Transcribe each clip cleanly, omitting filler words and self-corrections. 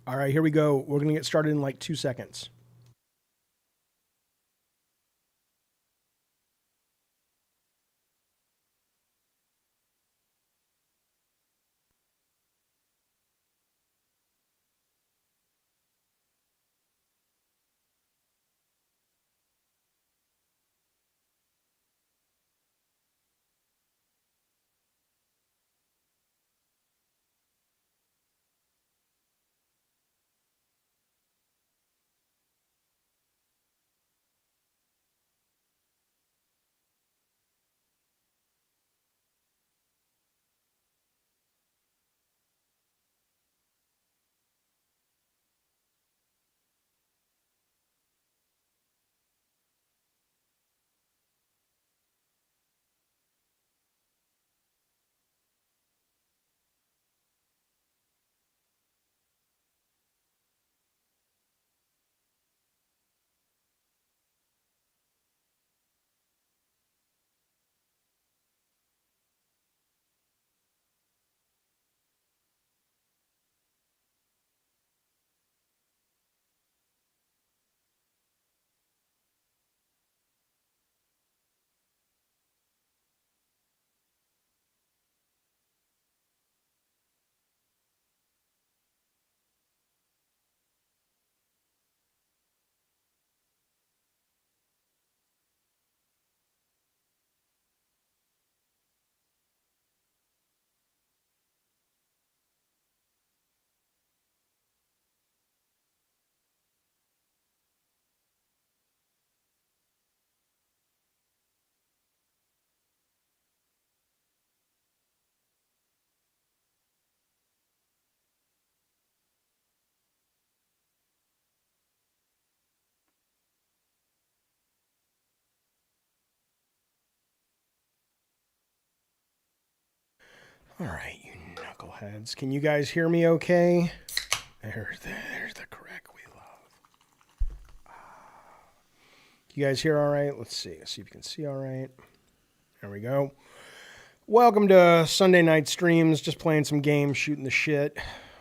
All right, here we go. We're going to get started in like 2 seconds. All right, you knuckleheads. Can you guys hear me okay? There's the correct we love. You guys hear all right? Let's see. Let's see if you can see all right. There we go. Welcome to Sunday night streams. Just playing some games, shooting the shit.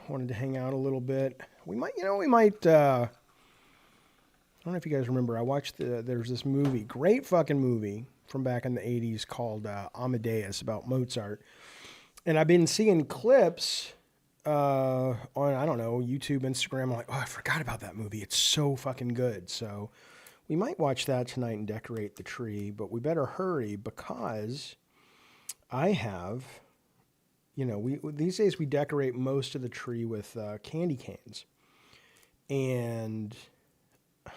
Wanted to hang out a little bit. We might, I don't know if you guys remember. I watched there's this movie, great fucking movie from back in the 80s called Amadeus about Mozart. And I've been seeing clips on, I don't know, YouTube, Instagram. I'm like, oh, I forgot about that movie. It's so fucking good. So we might watch that tonight and decorate the tree, but we better hurry because I have, these days we decorate most of the tree with candy canes. And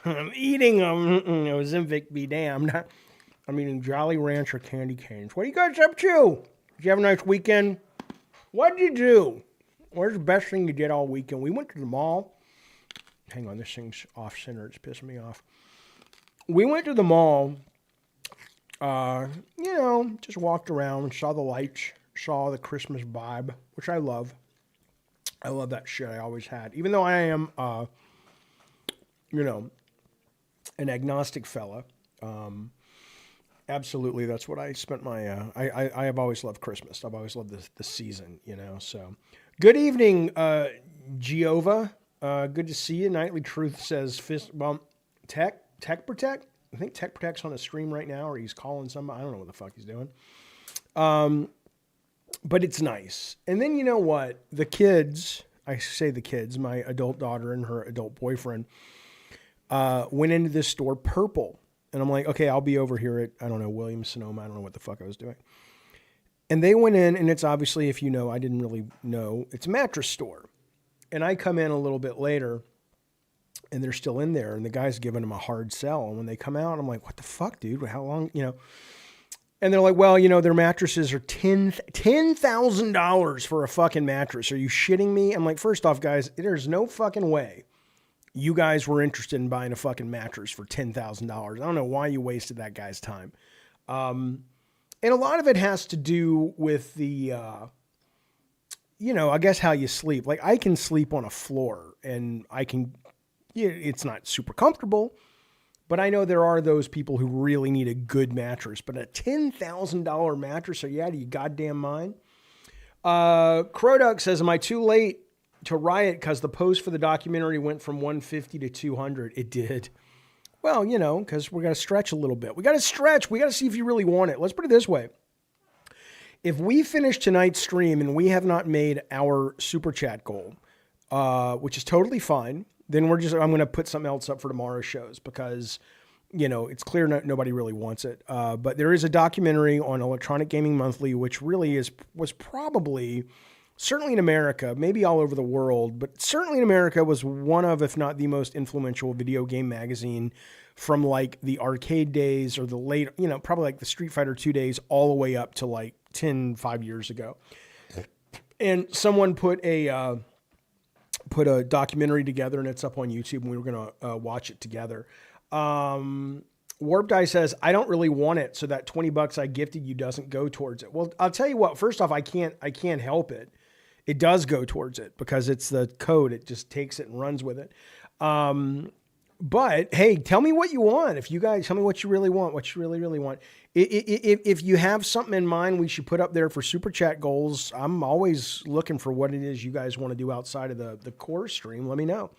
I'm eating them. Ozempic be damned. I'm eating Jolly Rancher candy canes. What are you guys up to? Did you have a nice weekend? What did you do? What's the best thing you did all weekend? We went to the mall. Hang on, this thing's off center. It's pissing me off. We went to the mall. Just walked around, saw the lights, saw the Christmas vibe, which I love. I love that shit. I always had. Even though I am, an agnostic fella. Absolutely, that's what I spent my. I have always loved Christmas. I've always loved the season, So, good evening, Jehovah. Good to see you. Nightly Truth says fist bump. Tech Protect. I think Tech Protect's on a stream right now, or he's calling somebody. I don't know what the fuck he's doing. But it's nice. And then you know what? The kids. I say the kids. My adult daughter and her adult boyfriend went into this store, Purple. And I'm like, okay, I'll be over here at, I don't know, Williams-Sonoma. I don't know what the fuck I was doing. And they went in, and it's obviously, if you know, I didn't really know, it's a mattress store. And I come in a little bit later, and they're still in there, and the guy's giving them a hard sell. And when they come out, I'm like, what the fuck, dude? How long, And they're like, well, their mattresses are $10,000 for a fucking mattress. Are you shitting me? I'm like, first off, guys, there's no fucking way you guys were interested in buying a fucking mattress for $10,000. I don't know why you wasted that guy's time. And a lot of it has to do with the, I guess how you sleep. Like I can sleep on a floor and it's not super comfortable, but I know there are those people who really need a good mattress. But a $10,000 mattress, are you out of your goddamn mind? Croduck says, am I too late to riot because the post for the documentary went from 150 to 200. It did. Well, you know, because we got to stretch a little bit. We got to stretch. We got to see if you really want it. Let's put it this way. If we finish tonight's stream and we have not made our super chat goal, which is totally fine, then I'm going to put something else up for tomorrow's shows because, you know, it's clear nobody really wants it. But there is a documentary on Electronic Gaming Monthly, which really was probably, certainly in America, maybe all over the world, but certainly in America was one of, if not the most influential video game magazine from like the arcade days or the late, you know, probably like the Street Fighter 2 days all the way up to like 5 years ago. And someone put a documentary together and it's up on YouTube and we were going to watch it together. Warp Die says, I don't really want it. So that $20 I gifted you doesn't go towards it. Well, I'll tell you what, first off, I can't help it. It does go towards it because it's the code. It just takes it and runs with it. But hey, tell me what you want. If you guys tell me what you really want, what you really, really want. If you have something in mind we should put up there for super chat goals, I'm always looking for what it is you guys want to do outside of the core stream. Let me know.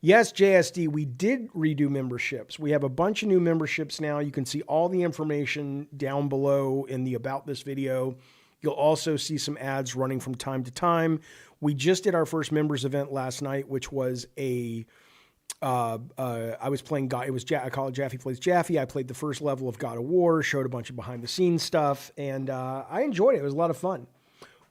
Yes, JSD, we did redo memberships. We have a bunch of new memberships now. You can see all the information down below in the About This video. You'll also see some ads running from time to time. We just did our first members event last night, which was I was playing God. I call it Jaffe Plays Jaffe. I played the first level of God of War, showed a bunch of behind the scenes stuff, and I enjoyed it. It was a lot of fun.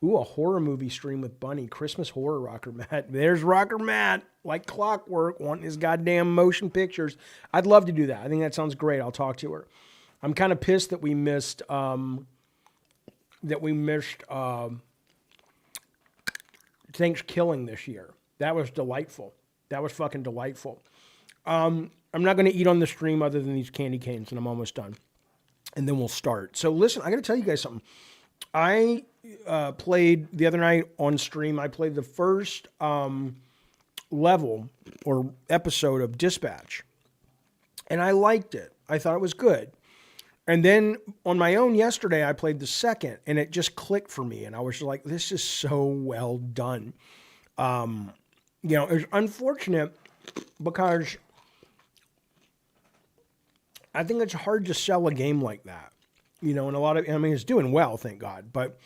Ooh, a horror movie stream with Bunny. Christmas horror rocker Matt. There's rocker Matt, like clockwork, wanting his goddamn motion pictures. I'd love to do that. I think that sounds great. I'll talk to her. I'm kind of pissed that we missed Thanksgiving this year. That was delightful. That was fucking delightful. I'm not going to eat on the stream other than these candy canes, and I'm almost done. And then we'll start. So listen, I got to tell you guys something. I played the other night on stream. I played the first level or episode of Dispatch, and I liked it. I thought it was good. And then on my own yesterday, I played the second, and it just clicked for me. And I was just like, this is so well done. You know, it's unfortunate because I think it's hard to sell a game like that. You know, and I mean, it's doing well, thank God. But,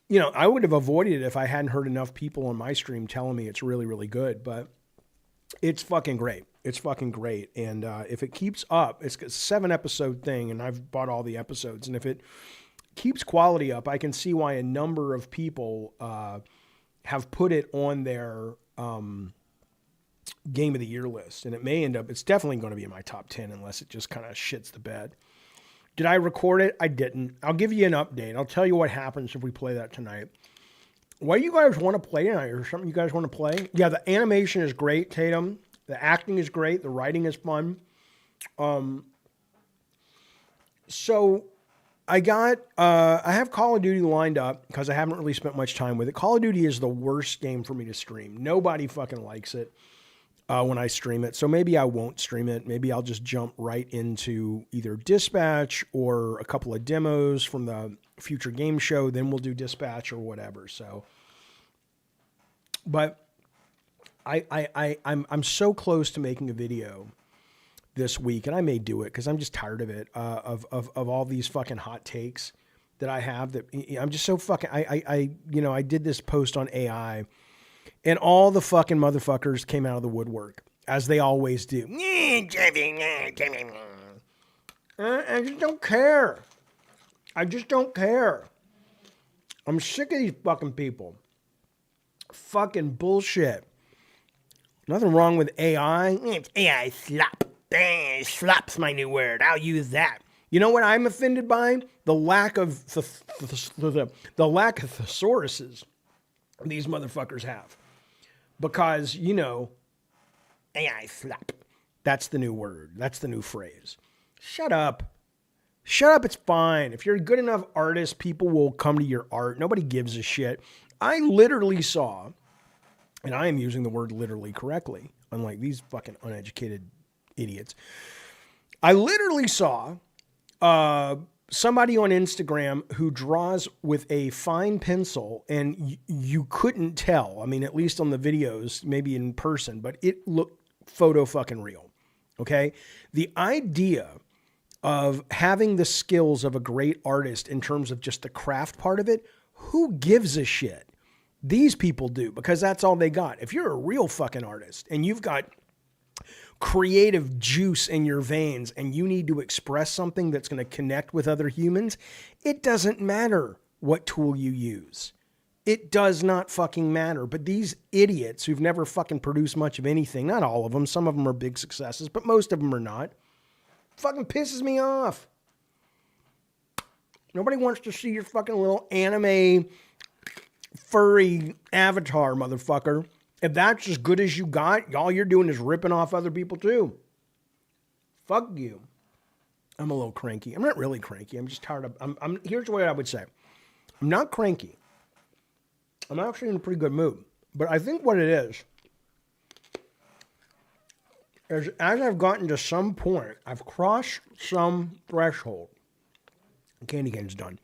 you know, I would have avoided it if I hadn't heard enough people on my stream telling me it's really, really good. But it's fucking great. It's fucking great. And if it keeps up, it's a 7-episode thing, and I've bought all the episodes. And if it keeps quality up, I can see why a number of people have put it on their Game of the Year list. And it may end up, it's definitely going to be in my top 10 unless it just kind of shits the bed. Did I record it? I didn't. I'll give you an update. I'll tell you what happens if we play that tonight. What do you guys want to play tonight? Or something you guys want to play? Yeah, the animation is great, Tatum. The acting is great. The writing is fun. So I have Call of Duty lined up because I haven't really spent much time with it. Call of Duty is the worst game for me to stream. Nobody fucking likes it when I stream it. So maybe I won't stream it. Maybe I'll just jump right into either Dispatch or a couple of demos from the future game show. Then we'll do Dispatch or whatever. So, but I'm so close to making a video this week, and I may do it because I'm just tired of it, of all these fucking hot takes that I have. That I'm just so fucking. I did this post on AI, and all the fucking motherfuckers came out of the woodwork as they always do. I just don't care. I just don't care. I'm sick of these fucking people. Fucking bullshit. Nothing wrong with AI. It's AI slop. Slop's my new word. I'll use that. You know what I'm offended by? The lack of the lack of thesauruses these motherfuckers have. Because, you know, AI slop. That's the new word. That's the new phrase. Shut up. Shut up. It's fine. If you're a good enough artist, people will come to your art. Nobody gives a shit. I literally saw, and I am using the word literally correctly, unlike these fucking uneducated idiots. I literally saw somebody on Instagram who draws with a fine pencil, and you couldn't tell. I mean, at least on the videos, maybe in person, but it looked photo fucking real. Okay. The idea of having the skills of a great artist in terms of just the craft part of it, who gives a shit? These people do, because that's all they got. If you're a real fucking artist and you've got creative juice in your veins and you need to express something that's going to connect with other humans, it doesn't matter what tool you use. It does not fucking matter. But these idiots who've never fucking produced much of anything, not all of them, some of them are big successes, but most of them are not, fucking pisses me off. Nobody wants to see your fucking little anime furry avatar, motherfucker. If that's as good as you got, all you're doing is ripping off other people too. Fuck you. I'm a little cranky. I'm not really cranky. I'm just tired of, here's what I would say. I'm not cranky. I'm actually in a pretty good mood. But I think what it is as I've gotten to some point, I've crossed some threshold. Candy cane's done.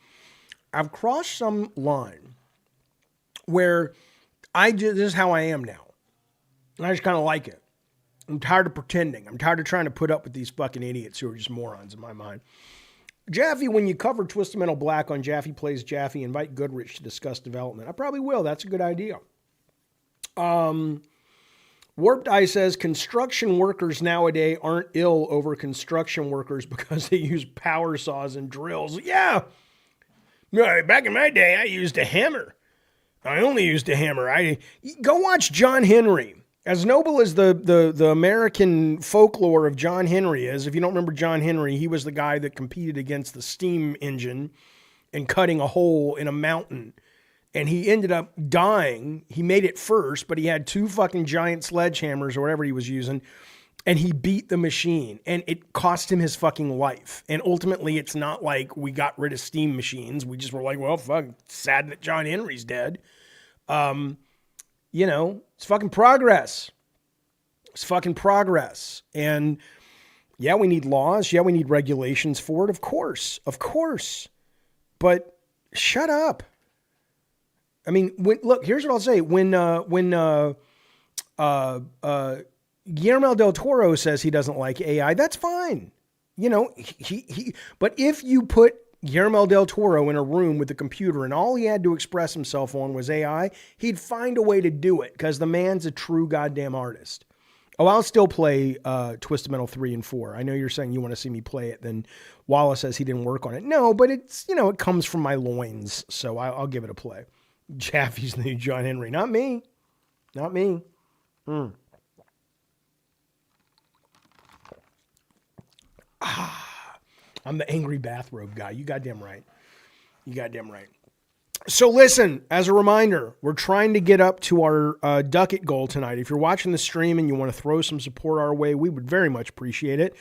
I've crossed some line where this is how I am now. And I just kind of like it. I'm tired of pretending. I'm tired of trying to put up with these fucking idiots who are just morons in my mind. Jaffe, when you cover Twisted Metal Black on Jaffe Plays Jaffe, invite Goodrich to discuss development. I probably will. That's a good idea. Warped Eye says construction workers nowadays aren't ill over construction workers because they use power saws and drills. Yeah. Back in my day, I used a hammer. I only used a hammer. Go watch John Henry. As noble as the American folklore of John Henry is, if you don't remember John Henry, he was the guy that competed against the steam engine and cutting a hole in a mountain. And he ended up dying. He made it first, but he had 2 fucking giant sledgehammers or whatever he was using. And he beat the machine, and it cost him his fucking life. And ultimately, it's not like we got rid of steam machines. We just were like, well, fuck, sad that John Henry's dead. You know, it's fucking progress. It's fucking progress. And yeah, we need laws. Yeah, we need regulations for it. Of course. But shut up. I mean, look, here's what I'll say. When Guillermo del Toro says he doesn't like AI, that's fine. You know, but if you put Guillermo del Toro in a room with a computer and all he had to express himself on was AI, he'd find a way to do it because the man's a true goddamn artist. Oh, I'll still play Twisted Metal 3 and 4. I know you're saying you want to see me play it. Then Wallace says he didn't work on it. No, but it's, you know, it comes from my loins, so I'll give it a play. Jaffe's the new John Henry. Not me. Not me. I'm the angry bathrobe guy. You goddamn right. So listen, as a reminder, we're trying to get up to our ducat goal tonight. If you're watching the stream and you want to throw some support our way, we would very much appreciate it.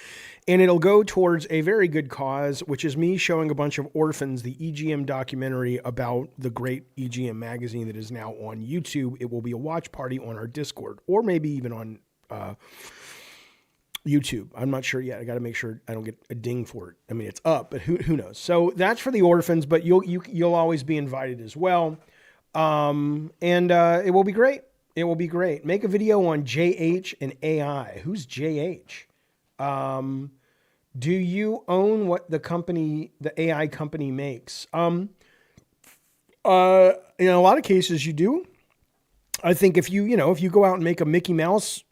And it'll go towards a very good cause, which is me showing a bunch of orphans the EGM documentary about the great EGM magazine that is now on YouTube. It will be a watch party on our Discord, or maybe even on YouTube. I'm not sure yet. I got to make sure I don't get a ding for it. I mean, it's up, but who knows? So that's for the orphans, but you'll always be invited as well. And it will be great. It will be great. Make a video on JH and AI. Who's JH? Do you own what the AI company makes? In a lot of cases you do. I think if you go out and make a Mickey Mouse,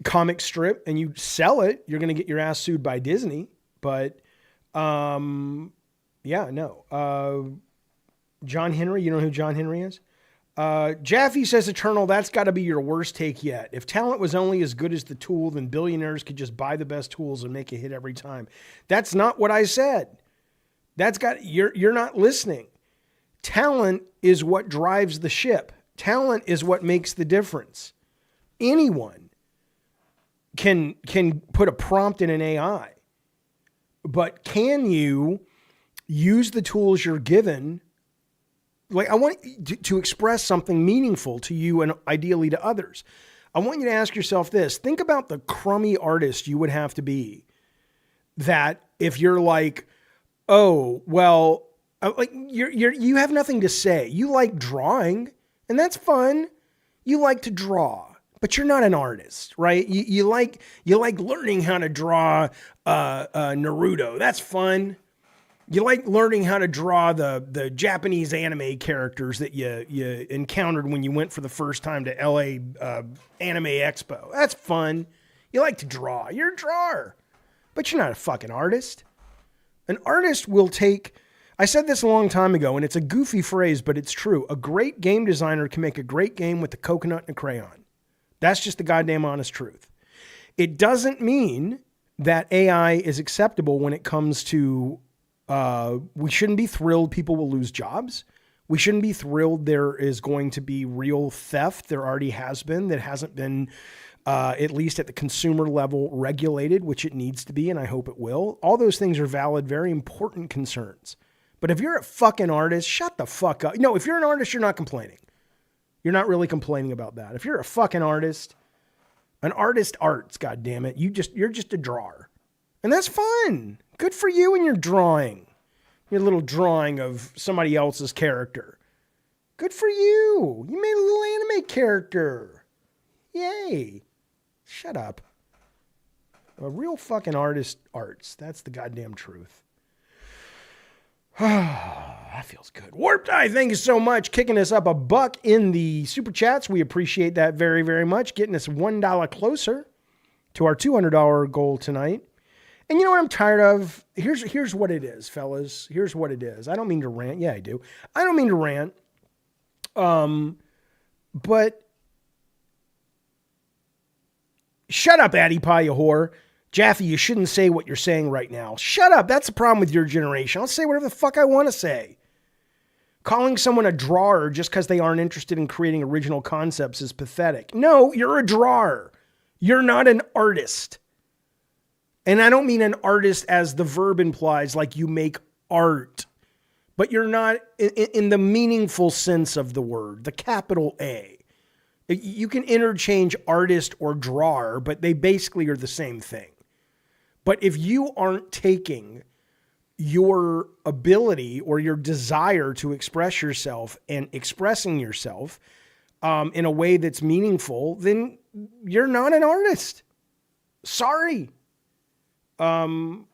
comic strip and you sell it, you're going to get your ass sued by Disney. But, John Henry, you know who John Henry is? Jaffe says, Eternal, that's got to be your worst take yet. If talent was only as good as the tool, then billionaires could just buy the best tools and make a hit every time. That's not what I said. You're not listening. Talent is what drives the ship. Talent is what makes the difference. Anyone can put a prompt in an AI, but can you use the tools you're given? Like, I want to express something meaningful to you and ideally to others. I want you to ask yourself this. Think about the crummy artist you would have to be that if you're like, oh, well, like you have nothing to say. You like drawing, and that's fun. You like to draw, but you're not an artist, right? You like learning how to draw Naruto. That's fun. You like learning how to draw the Japanese anime characters that you encountered when you went for the first time to LA Anime Expo. That's fun. You like to draw. You're a drawer, but you're not a fucking artist. An artist will take, I said this a long time ago, and it's a goofy phrase, but it's true. A great game designer can make a great game with a coconut and a crayon. That's just the goddamn honest truth. It doesn't mean that AI is acceptable when it comes to, we shouldn't be thrilled people will lose jobs. We shouldn't be thrilled there is going to be real theft. There already has been, that hasn't been, at least at the consumer level, regulated, which it needs to be, and I hope it will. All those things are valid, very important concerns. But if you're a fucking artist, shut the fuck up. No, if you're an artist, you're not complaining. You're not really complaining about that. If you're a fucking artist, an artist arts, goddammit, you're just a drawer. And that's fun. Good for you and your drawing. Your little drawing of somebody else's character. Good for you. You made a little anime character. Yay. Shut up. A real fucking artist arts. That's the goddamn truth. That feels good. Warped Eye, thank you so much. Kicking us up $1 in the super chats. We appreciate that very, very much. Getting us $1 closer to our $200 goal tonight. And you know what I'm tired of? Here's what it is, fellas. Here's what it is. I don't mean to rant. Yeah, I do. I don't mean to rant. But shut up, Addie Pie, you whore. Jaffe, you shouldn't say what you're saying right now. Shut up. That's the problem with your generation. I'll say whatever the fuck I want to say. Calling someone a drawer just because they aren't interested in creating original concepts is pathetic. No, you're a drawer. You're not an artist. And I don't mean an artist as the verb implies, like you make art. But you're not in the meaningful sense of the word, the capital A. You can interchange artist or drawer, but they basically are the same thing. But if you aren't taking your ability or your desire to express yourself and expressing yourself in a way that's meaningful, then you're not an artist. Sorry. And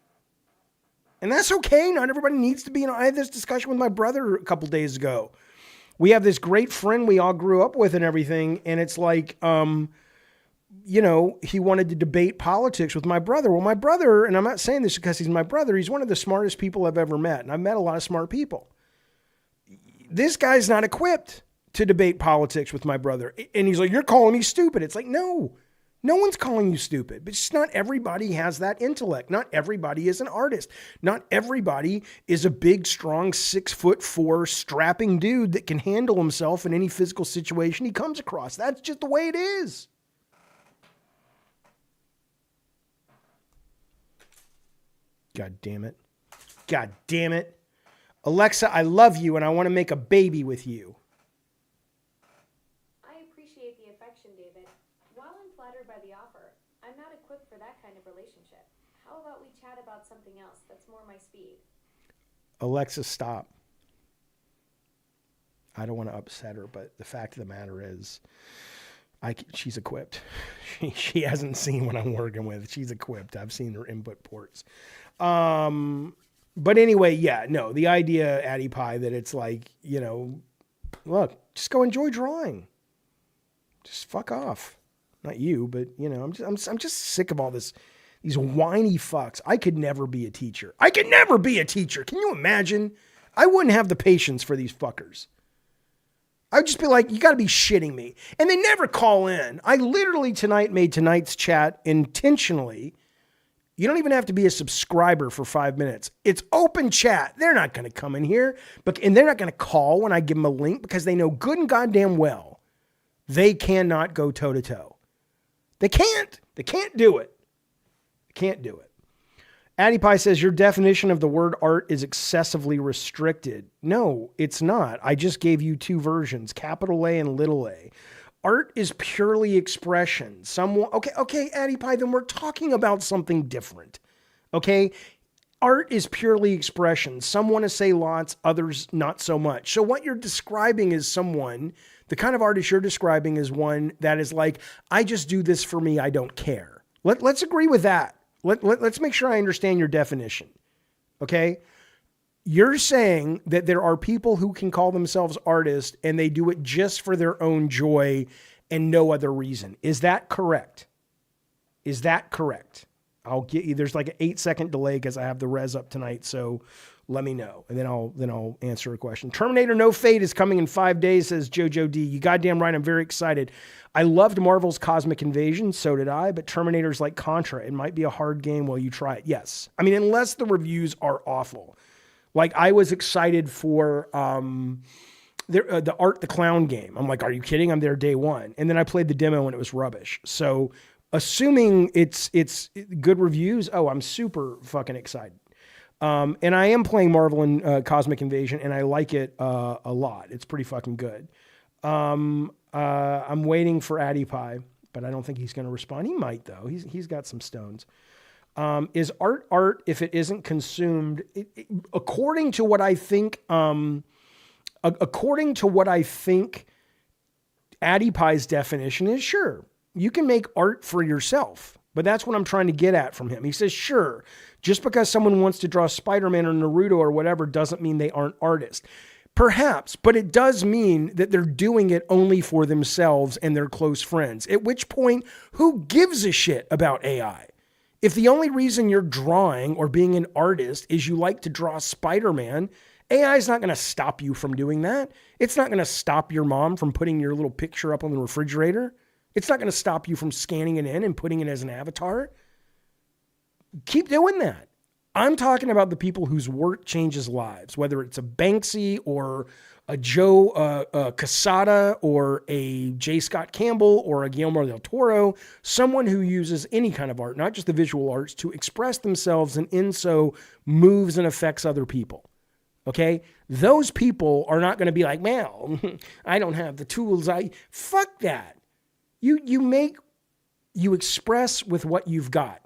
that's okay. Not everybody needs to be. I had this discussion with my brother a couple days ago. We have this great friend we all grew up with and everything. And it's like, he wanted to debate politics with my brother. Well, my brother, and I'm not saying this because he's my brother, he's one of the smartest people I've ever met. And I've met a lot of smart people. This guy's not equipped to debate politics with my brother. And he's like, you're calling me stupid. It's like, no one's calling you stupid, but just not everybody has that intellect. Not everybody is an artist. Not everybody is a big, strong, 6'4" strapping dude that can handle himself in any physical situation he comes across. That's just the way it is. God damn it. God damn it. Alexa, I love you and I want to make a baby with you. I appreciate the affection, David. While I'm flattered by the offer, I'm not equipped for that kind of relationship. How about we chat about something else that's more my speed? Alexa, stop. I don't want to upset her, but the fact of the matter is, she's equipped. She hasn't seen what I'm working with. She's equipped. I've seen her input ports. But anyway, yeah, no, the idea, Addie Pie, that it's like, look, just go enjoy drawing. Just fuck off. Not you, but I'm just sick of all these whiny fucks. I could never be a teacher. Can you imagine? I wouldn't have the patience for these fuckers. I'd just be like, you got to be shitting me. And they never call in. I literally tonight made tonight's chat intentionally. You don't even have to be a subscriber for 5 minutes. It's open chat. They're not going to come in here, and they're not going to call when I give them a link because they know good and goddamn well they cannot go toe to toe. They can't. They can't do it. They can't do it. Addie Pie says, your definition of the word art is excessively restricted. No, it's not. I just gave you two versions, capital A and little a. Art is purely expression. Okay, Addie Pie, then we're talking about something different. Okay. Art is purely expression. Some want to say lots, others not so much. So what you're describing is someone, the kind of artist you're describing is one that is like, I just do this for me. I don't care. Let's agree with that. Let's make sure I understand your definition. Okay. You're saying that there are people who can call themselves artists and they do it just for their own joy and no other reason. Is that correct? Is that correct? I'll get you, there's like an 8-second delay because I have the res up tonight. So let me know. And then I'll answer a question. Terminator No Fate is coming in 5 days, says Jojo D. You goddamn right. I'm very excited. I loved Marvel's Cosmic Invasion. So did I, but Terminator's like Contra. It might be a hard game while you try it. Yes. I mean, unless the reviews are awful. Like I was excited for, the Art the Clown game. I'm like, are you kidding? I'm there day one. And then I played the demo and it was rubbish. So assuming it's good reviews, oh, I'm super fucking excited. And I am playing Marvel and Cosmic Invasion, and I like it a lot. It's pretty fucking good. I'm waiting for Addy Pie, but I don't think he's going to respond. He might though. He's got some stones. Is art if it isn't consumed? According to what I think, Addy Pie's definition is sure. You can make art for yourself, but that's what I'm trying to get at from him. He says, sure, just because someone wants to draw Spider-Man or Naruto or whatever doesn't mean they aren't artists. Perhaps, but it does mean that they're doing it only for themselves and their close friends. At which point, who gives a shit about AI? If the only reason you're drawing or being an artist is you like to draw Spider-Man, AI is not going to stop you from doing that. It's not going to stop your mom from putting your little picture up on the refrigerator. It's not going to stop you from scanning it in and putting it as an avatar. Keep doing that. I'm talking about the people whose work changes lives, whether it's a Banksy or a Joe Quesada or a J. Scott Campbell or a Guillermo del Toro, someone who uses any kind of art, not just the visual arts, to express themselves and in so moves and affects other people. Okay? Those people are not going to be like, well, I don't have the tools. Fuck that. You express with what you've got.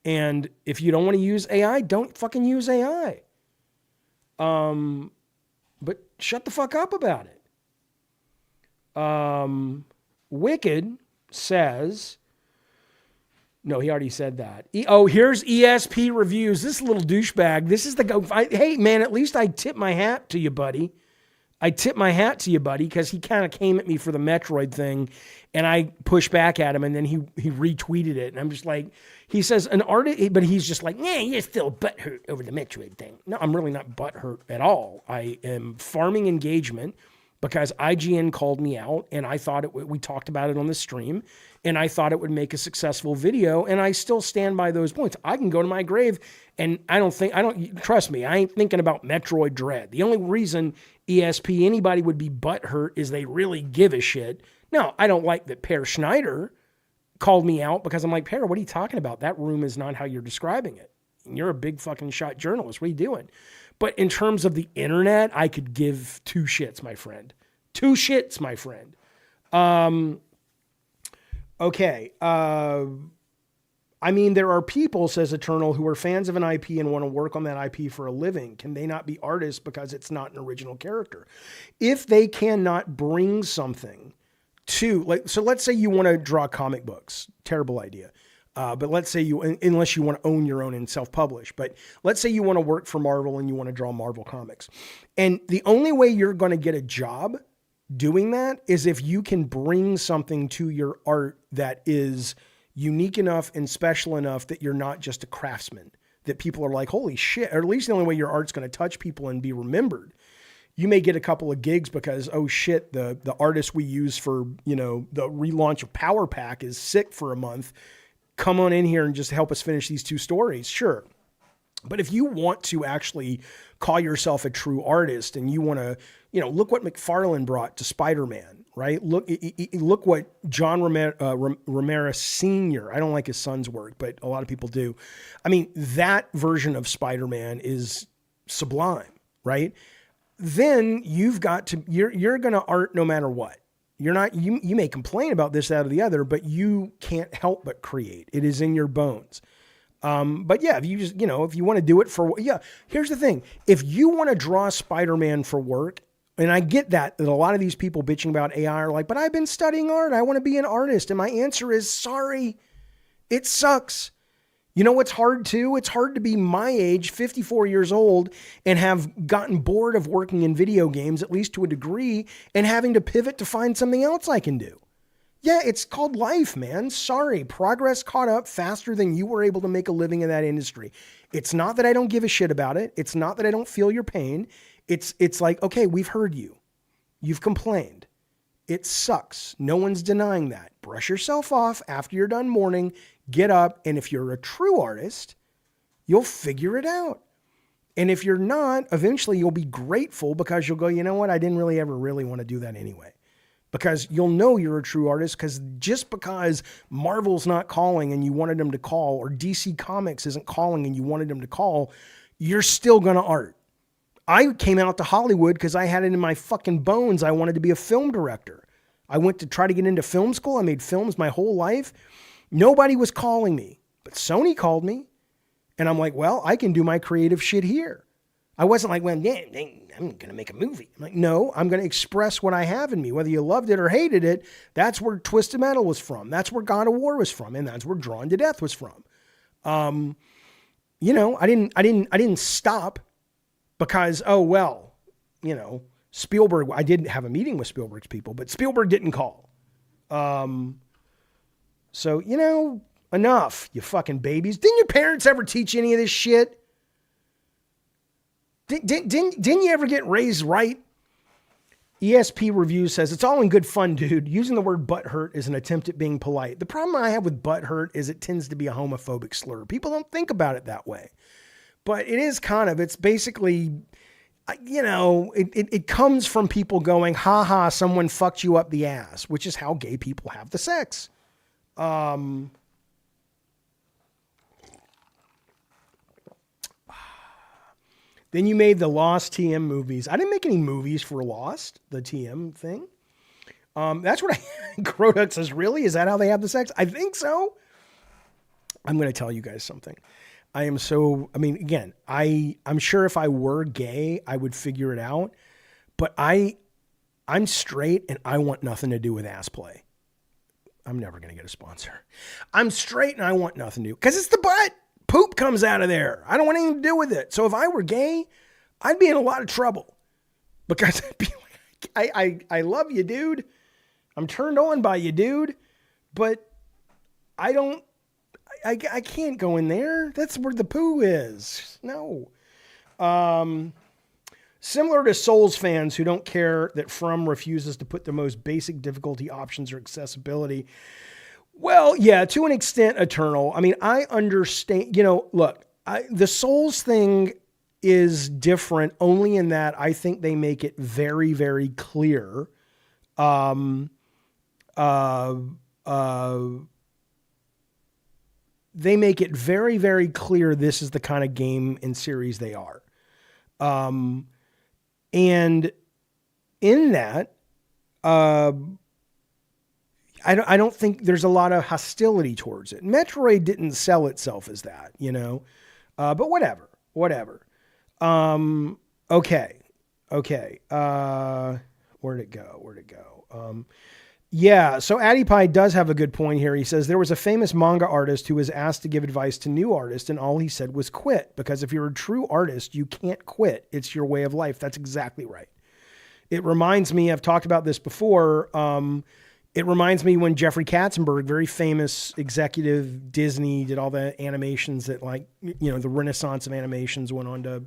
And if you don't want to use AI, don't fucking use AI. But shut the fuck up about it. Wicked says, no, he already said that. Here's ESP reviews. This little douchebag. This is the go. Hey man, at least I tip my hat to you, buddy. Because he kind of came at me for the Metroid thing, and I pushed back at him, and then he retweeted it, and I'm just like, he says an artist, but he's just like, yeah, you're still butthurt over the Metroid thing. No, I'm really not butthurt at all. I am farming engagement because IGN called me out, and I thought we talked about it on the stream, and I thought it would make a successful video, and I still stand by those points. I can go to my grave, and trust me, I ain't thinking about Metroid Dread. The only reason ESP anybody would be butthurt is they really give a shit. Now, I don't like that Per Schneider called me out because I'm like, Per, what are you talking about? That room is not how you're describing it. You're a big fucking shot journalist. What are you doing? But in terms of the internet, I could give two shits, my friend. Two shits, my friend. Okay. I mean, there are people, says Eternal, who are fans of an IP and want to work on that IP for a living. Can they not be artists because it's not an original character? If they cannot bring something to, so let's say you want to draw comic books. Terrible idea. But let's say unless you want to own your own and self-publish, but let's say you want to work for Marvel and you want to draw Marvel comics. And the only way you're going to get a job doing that is if you can bring something to your art that is unique enough and special enough that you're not just a craftsman, that people are like, holy shit, or at least the only way your art's going to touch people and be remembered. You may get a couple of gigs because, oh shit, the artist we use for, the relaunch of Power Pack is sick for a month. Come on in here and just help us finish these two stories. Sure. But if you want to actually call yourself a true artist and you want to, look what McFarlane brought to Spider-Man, right? Look what John Ramirez Sr., I don't like his son's work, but a lot of people do. I mean, that version of Spider-Man is sublime, right? Then you've got to, you're going to art no matter what. You're not, you may complain about this, that, or the other, but you can't help but create. It is in your bones. But yeah, if you just, if you want to do it here's the thing. If you want to draw Spider-Man for work, and I get that a lot of these people bitching about AI are like, but I've been studying art. I want to be an artist. And my answer is, sorry, it sucks. You know what's hard too? It's hard to be my age, 54 years old, and have gotten bored of working in video games, at least to a degree, and having to pivot to find something else I can do. Yeah, it's called life, man. Sorry, progress caught up faster than you were able to make a living in that industry. It's not that I don't give a shit about it. It's not that I don't feel your pain. It's like, okay, we've heard you. You've complained. It sucks. No one's denying that. Brush yourself off after you're done mourning, get up, and if you're a true artist, you'll figure it out. And if you're not, eventually you'll be grateful because you'll go, you know what? I didn't really ever really want to do that anyway. Because you'll know you're a true artist because just because Marvel's not calling and you wanted them to call, or DC Comics isn't calling and you wanted them to call, you're still going to art. I came out to Hollywood because I had it in my fucking bones. I wanted to be a film director. I went to try to get into film school. I made films my whole life. Nobody was calling me, but Sony called me. And I'm like, well, I can do my creative shit here. I wasn't like, well, yeah, I'm going to make a movie. I'm like, no, I'm going to express what I have in me. Whether you loved it or hated it, that's where Twisted Metal was from. That's where God of War was from. And that's where Drawn to Death was from. I didn't stop because, Spielberg, I did have a meeting with Spielberg's people, but Spielberg didn't call. So, enough, you fucking babies. Didn't your parents ever teach any of this shit? Didn't you ever get raised right? ESP Review says, it's all in good fun, dude. Using the word butthurt is an attempt at being polite. The problem I have with butthurt is it tends to be a homophobic slur. People don't think about it that way. But it is it's basically, it comes from people going, ha ha, someone fucked you up the ass, which is how gay people have the sex. Then you made the Lost TM movies. I didn't make any movies for Lost, the TM thing. That's what Grodux says, really? Is that how they have the sex? I think so. I'm going to tell you guys something. I'm sure if I were gay, I would figure it out. But I'm straight and I want nothing to do with ass play. I'm never going to get a sponsor. I'm straight and I want nothing to do. Because it's the butt. Poop comes out of there. I don't want anything to do with it. So if I were gay, I'd be in a lot of trouble. Because I'd be like, I love you, dude. I'm turned on by you, dude. But I can't go in there. That's where the poo is. No. Similar to Souls fans who don't care that From refuses to put the most basic difficulty options or accessibility. Well, yeah, to an extent, Eternal. I mean, I understand, look, the Souls thing is different only in that I think they make it very, very clear. They make it very, very clear this is the kind of game and series they are. And in that, I don't think there's a lot of hostility towards it. Metroid didn't sell itself as that, but whatever. Okay. Where'd it go? Yeah. So AddiePie does have a good point here. He says there was a famous manga artist who was asked to give advice to new artists and all he said was quit, because if you're a true artist, you can't quit. It's your way of life. That's exactly right. It reminds me, I've talked about this before. It reminds me when Jeffrey Katzenberg, very famous executive, Disney, did all the animations that the renaissance of animations, went on to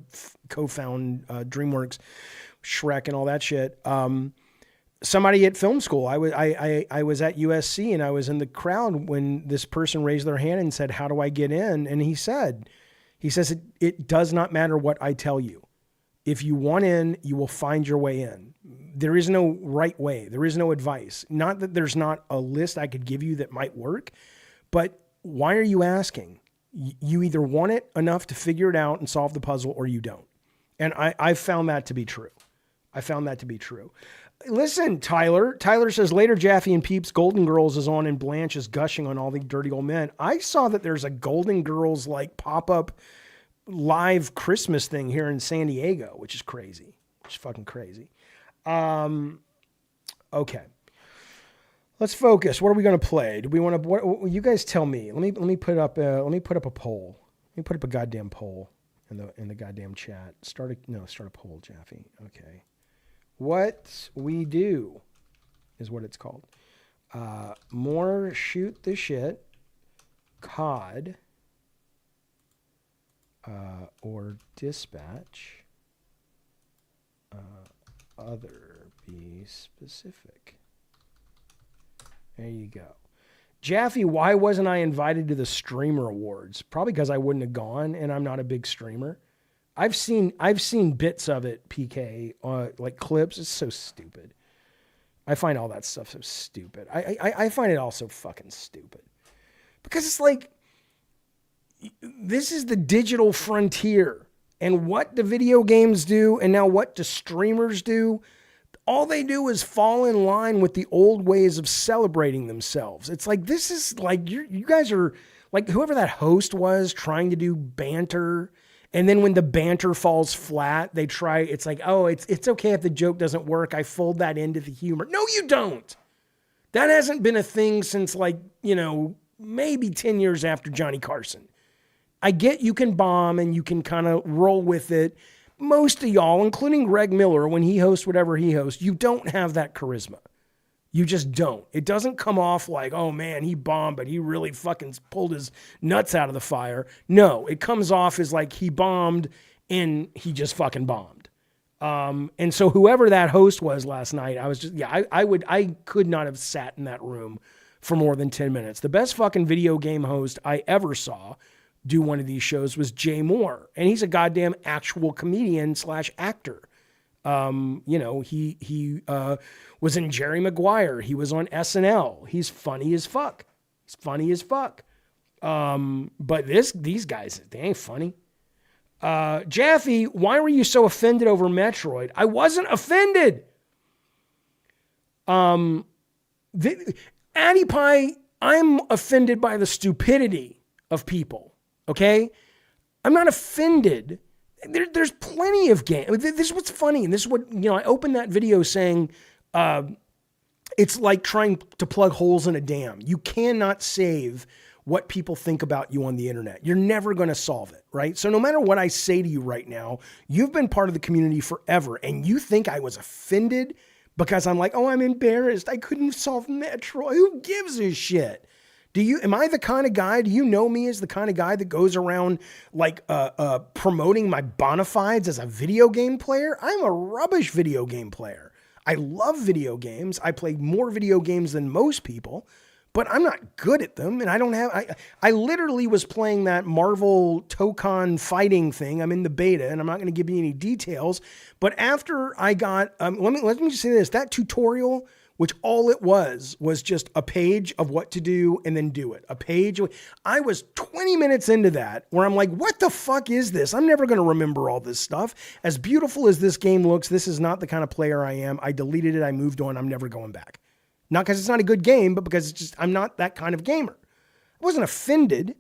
co-found DreamWorks, Shrek and all that shit. Somebody at film school, I was at USC and I was in the crowd when this person raised their hand and said, how do I get in? And he says, it does not matter what I tell you. If you want in, you will find your way in. There is no right way. There is no advice. Not that there's not a list I could give you that might work, but why are you asking? You either want it enough to figure it out and solve the puzzle or you don't. And I've found that to be true. I found that to be true. Listen, Tyler. Tyler says, later Jaffe and Peeps Golden Girls is on and Blanche is gushing on all the dirty old men. I saw that there's a Golden Girls like pop-up live Christmas thing here in San Diego, which is crazy. Which is fucking crazy. Okay. Let's focus. What are we going to play? Do we want to, what, you guys tell me. Let me put up a poll. Let me put up a goddamn poll in the goddamn chat. Start a poll, Jaffe. Okay. What we do is what it's called. More shoot the shit, COD, or dispatch, other, be specific. There you go. Jaffe, why wasn't I invited to the Streamer Awards? Probably because I wouldn't have gone, and I'm not a big streamer. I've seen bits of it, PK, like clips. It's so stupid. I find all that stuff so stupid. I find it all so fucking stupid. Because it's like, this is the digital frontier. And what do video games do, and now what do streamers do? All they do is fall in line with the old ways of celebrating themselves. It's like, this is like, you guys are like, whoever that host was trying to do banter. And then when the banter falls flat, they try, it's like, oh, it's okay if the joke doesn't work. I fold that into the humor. No, you don't. That hasn't been a thing since like, maybe 10 years after Johnny Carson. I get you can bomb and you can kind of roll with it. Most of y'all, including Greg Miller, when he hosts whatever he hosts, you don't have that charisma. You just don't. It doesn't come off like, oh man, he bombed, but he really fucking pulled his nuts out of the fire. No, it comes off as like he bombed and he just fucking bombed. And so whoever that host was last night, I was just, I could not have sat in that room for more than 10 minutes. The best fucking video game host I ever saw do one of these shows was Jay Moore. And he's a goddamn actual comedian / actor. He was in Jerry Maguire. He was on SNL. He's funny as fuck. But these guys, they ain't funny. Jaffe, why were you so offended over Metroid? I wasn't offended. Addy Pie, I'm offended by the stupidity of people. Okay? I'm not offended. There's plenty of games. This is what's funny. And this is what, I opened that video saying, it's like trying to plug holes in a dam. You cannot save what people think about you on the internet. You're never going to solve it, right? So no matter what I say to you right now, you've been part of the community forever. And you think I was offended because I'm like, oh, I'm embarrassed. I couldn't solve Metroid. Who gives a shit? Am I the kind of guy, do you know me as the kind of guy that goes around like promoting my bona fides as a video game player? I'm a rubbish video game player. I love video games. I play more video games than most people, but I'm not good at them. And I literally was playing that Marvel Tokon fighting thing. I'm in the beta and I'm not going to give you any details, but after I got, let me just say this, that tutorial, which all it was just a page of what to do and then do it. A page. I was 20 minutes into that where I'm like, what the fuck is this? I'm never going to remember all this stuff. As beautiful as this game looks, this is not the kind of player I am. I deleted it. I moved on. I'm never going back. Not because it's not a good game, but because I'm not that kind of gamer. I wasn't offended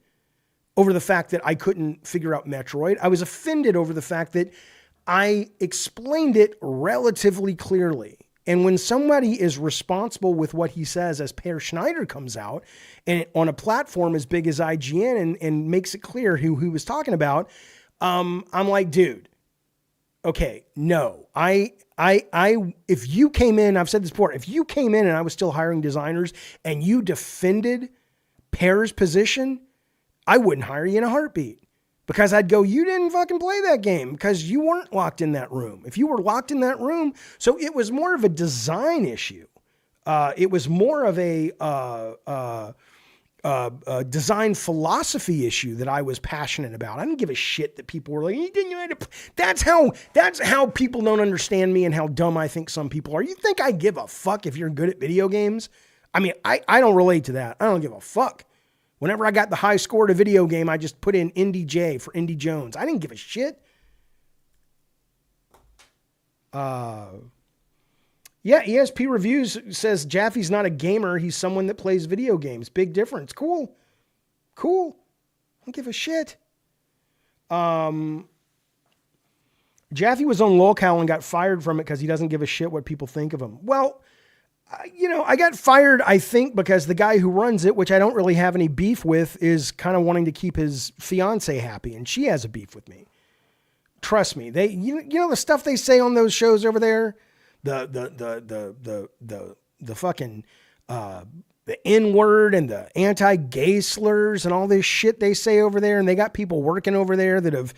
over the fact that I couldn't figure out Metroid. I was offended over the fact that I explained it relatively clearly. And when somebody is responsible with what he says, as Per Schneider comes out and on a platform as big as IGN and makes it clear who he was talking about, I'm like, dude, okay, no, if you came in, I've said this before, if you came in and I was still hiring designers and you defended Per's position, I wouldn't hire you in a heartbeat. Because I'd go, you didn't fucking play that game because you weren't locked in that room. If you were locked in that room, so it was more of a design issue. It was more of a design philosophy issue that I was passionate about. I didn't give a shit that people were like, you didn't. That's how people don't understand me and how dumb I think some people are. You think I give a fuck if you're good at video games? I mean, I don't relate to that. I don't give a fuck. Whenever I got the high score at a video game, I just put in Indy J for Indy Jones. I didn't give a shit. Yeah, ESP Reviews says Jaffe's not a gamer. He's someone that plays video games. Big difference. Cool. Cool. I don't give a shit. Jaffe was on lolcow and got fired from it because he doesn't give a shit what people think of him. Well, I got fired, I think, because the guy who runs it, which I don't really have any beef with, is kind of wanting to keep his fiance happy, and she has a beef with me. Trust me. You know the stuff they say on those shows over there? The fucking the N-word and the anti-gay slurs and all this shit they say over there, and they got people working over there that have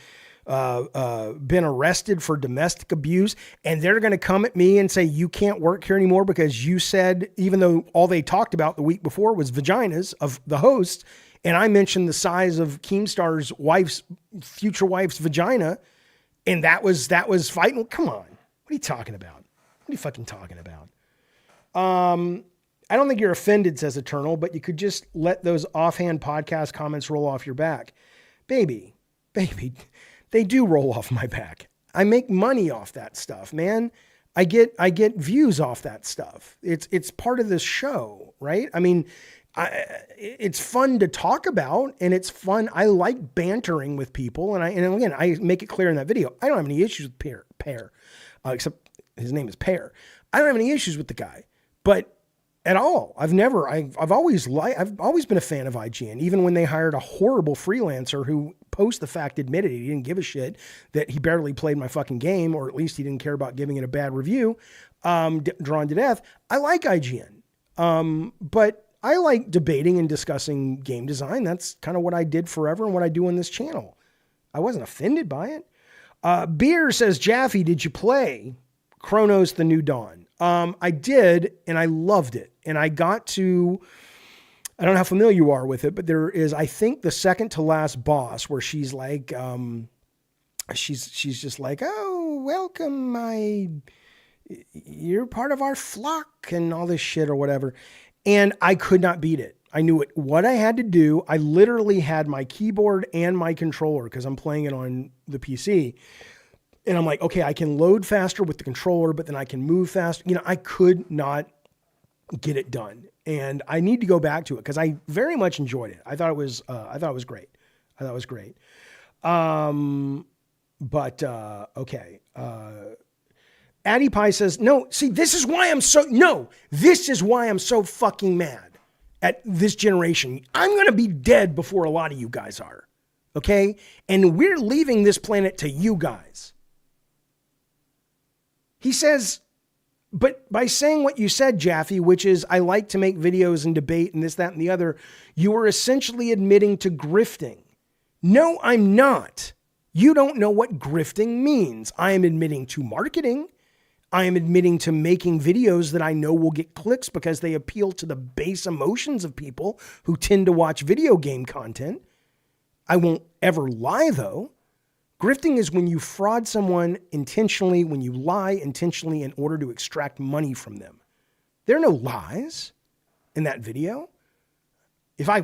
been arrested for domestic abuse, and they're going to come at me and say, you can't work here anymore because you said, even though all they talked about the week before was vaginas of the host, and I mentioned the size of Keemstar's future wife's vagina, and that was fighting. Come on. What are you talking about? What are you fucking talking about? I don't think you're offended, says Eternal, but you could just let those offhand podcast comments roll off your back. Baby, they do roll off my back. I make money off that stuff, man. I get views off that stuff. It's part of this show, right? I mean, it's fun to talk about, and it's fun. I like bantering with people, and again, I make it clear in that video. I don't have any issues with Pear, except his name is Pear. I don't have any issues with the guy, but at all. I've always been a fan of IGN, even when they hired a horrible freelancer who post the fact admitted he didn't give a shit, that he barely played my fucking game, or at least he didn't care about giving it a bad review, drawn to death. I like IGN. But I like debating and discussing game design. That's kind of what I did forever and what I do on this channel. I wasn't offended by it. Beer says, Jaffe, did you play Chronos The New Dawn? I did, and I loved it. And I got to, I don't know how familiar you are with it, but there is, I think, the second to last boss where she's like, she's just like, oh, welcome, you're part of our flock and all this shit or whatever. And I could not beat it. I knew what I had to do. I literally had my keyboard and my controller because I'm playing it on the PC. And I'm like, okay, I can load faster with the controller, but then I can move faster. You know, I could not get it done. And I need to go back to it because I very much enjoyed it. I thought it was great. Okay. Addie Pie says, no, see, this is why I'm so fucking mad at this generation. I'm going to be dead before a lot of you guys are. Okay. And we're leaving this planet to you guys. He says, but by saying what you said, Jaffe, which is, I like to make videos and debate and this, that, and the other, you are essentially admitting to grifting. No, I'm not. You don't know what grifting means. I am admitting to marketing. I am admitting to making videos that I know will get clicks because they appeal to the base emotions of people who tend to watch video game content. I won't ever lie, though. Grifting is when you fraud someone intentionally, when you lie intentionally in order to extract money from them. There are no lies in that video. If I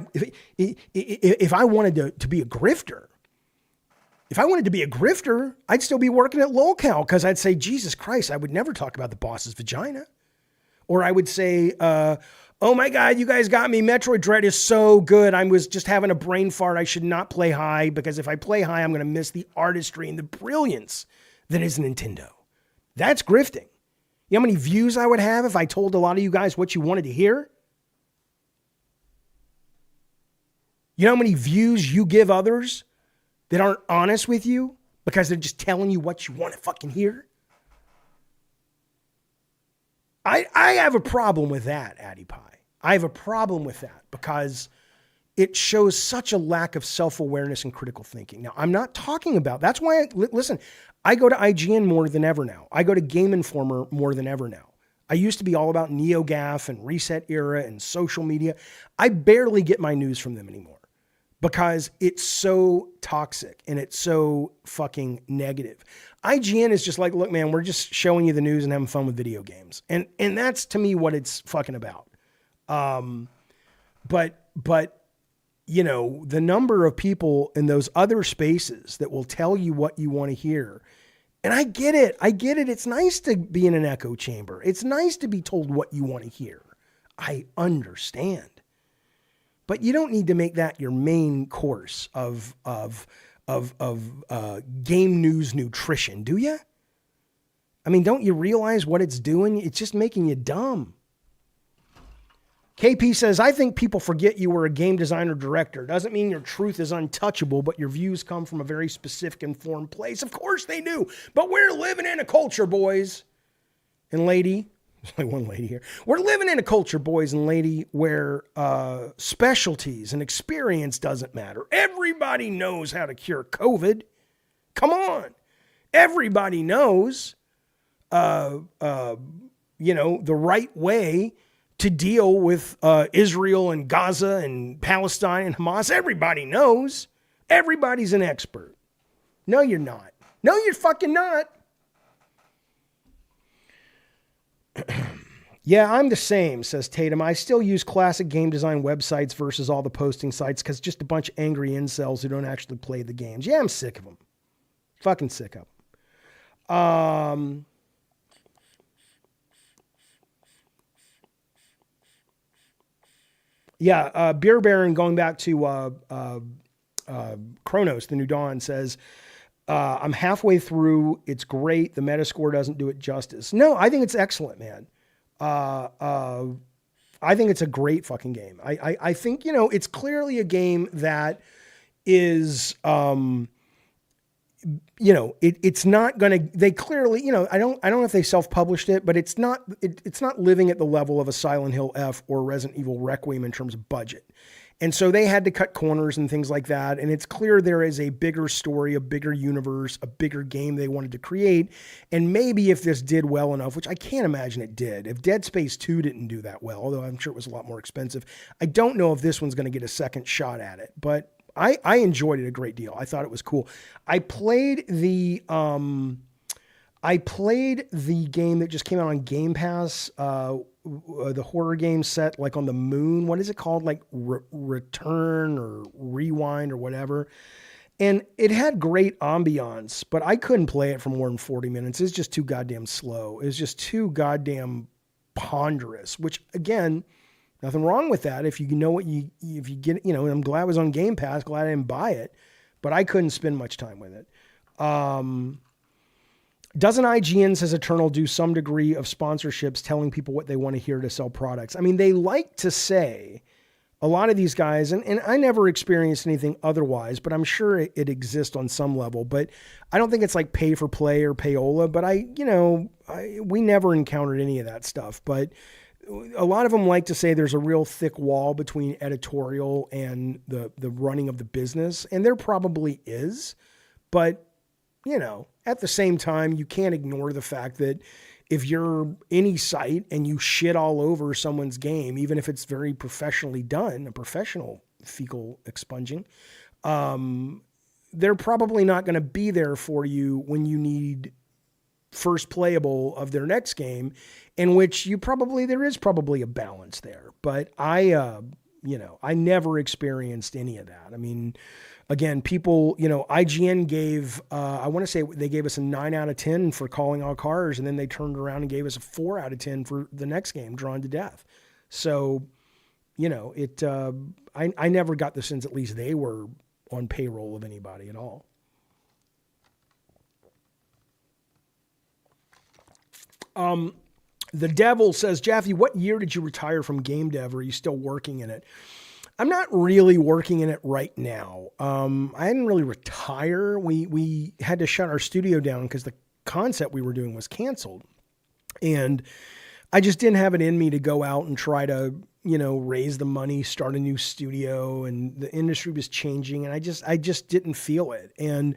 wanted to be a grifter, I'd still be working at lolcow because I'd say, Jesus Christ, I would never talk about the boss's vagina. Or I would say, oh my God, you guys got me. Metroid Dread is so good. I was just having a brain fart. I should not play high because if I play high, I'm going to miss the artistry and the brilliance that is Nintendo. That's grifting. You know how many views I would have if I told a lot of you guys what you wanted to hear? You know how many views you give others that aren't honest with you because they're just telling you what you want to fucking hear? I have a problem with that, Addie Pie. I have a problem with that because it shows such a lack of self-awareness and critical thinking. Now, I'm not talking about, that's why, listen, I go to IGN more than ever now. I go to Game Informer more than ever now. I used to be all about NeoGAF and Reset Era and social media. I barely get my news from them anymore because it's so toxic and it's so fucking negative. IGN is just like, look, man, we're just showing you the news and having fun with video games. And that's to me what it's fucking about. But you know, the number of people in those other spaces that will tell you what you want to hear And I get it. I get it. It's nice to be in an echo chamber. It's nice to be told what you want to hear. I understand. But you don't need to make that your main course of game news nutrition, do you? I mean, don't you realize what it's doing? It's just making you dumb. KP says, I think people forget you were a game designer director. Doesn't mean your truth is untouchable, but your views come from a very specific, informed place. Of course they do. But we're living in a culture, boys and lady. There's only one lady here. We're living in a culture, boys and lady, where specialties and experience doesn't matter. Everybody knows how to cure COVID. Come on. Everybody knows, the right way to deal with Israel and Gaza and Palestine and Hamas. Everybody knows. Everybody's an expert. No, you're not. No, you're fucking not. Yeah, I'm the same, says Tatum. I still use classic game design websites versus all the posting sites because just a bunch of angry incels who don't actually play the games. Yeah, I'm sick of them. Fucking sick of them. Yeah, Beer Baron, going back to Chronos, the New Dawn, says, I'm halfway through. It's great. The Metascore doesn't do it justice. No, I think it's excellent, man. I think it's a great fucking game. I think, it's clearly a game that is, it's not going to, they clearly, I don't know if they self-published it, but it's not living at the level of a Silent Hill F or Resident Evil Requiem in terms of budget. And so they had to cut corners and things like that. And it's clear there is a bigger story, a bigger universe, a bigger game they wanted to create. And maybe if this did well enough, which I can't imagine it did, if Dead Space 2 didn't do that well, although I'm sure it was a lot more expensive, I don't know if this one's going to get a second shot at it. But I enjoyed it a great deal. I thought it was cool. I played the game that just came out on Game Pass, the horror game set like on the moon. What is it called? Like Return or Rewind or whatever. And it had great ambiance, but I couldn't play it for more than 40 minutes. It's just too goddamn slow. It's just too goddamn ponderous, which again, nothing wrong with that. If you know what if you get, and I'm glad it was on Game Pass, glad I didn't buy it, but I couldn't spend much time with it. Doesn't IGN, says Eternal, do some degree of sponsorships telling people what they want to hear to sell products? I mean, they like to say, a lot of these guys, and I never experienced anything otherwise, but I'm sure it exists on some level, but I don't think it's like pay for play or payola, but we never encountered any of that stuff. But a lot of them like to say there's a real thick wall between editorial and the running of the business. And there probably is, but at the same time, you can't ignore the fact that if you're any site and you shit all over someone's game, even if it's very professionally done, a professional fecal expunging, they're probably not going to be there for you when you need first playable of their next game, in which there is probably a balance there. But I never experienced any of that. I mean, again, people, IGN gave, I want to say they gave us a 9 out of 10 for Calling All Cars, and then they turned around and gave us a 4 out of 10 for the next game, Drawn to Death. So, I never got the sense at least they were on payroll of anybody at all. The Devil says, Jaffe, what year did you retire from game dev? Or are you still working in it? I'm not really working in it right now. I didn't really retire. We had to shut our studio down because the concept we were doing was canceled. And I just didn't have it in me to go out and try to, raise the money, start a new studio, and the industry was changing, and I just didn't feel it. And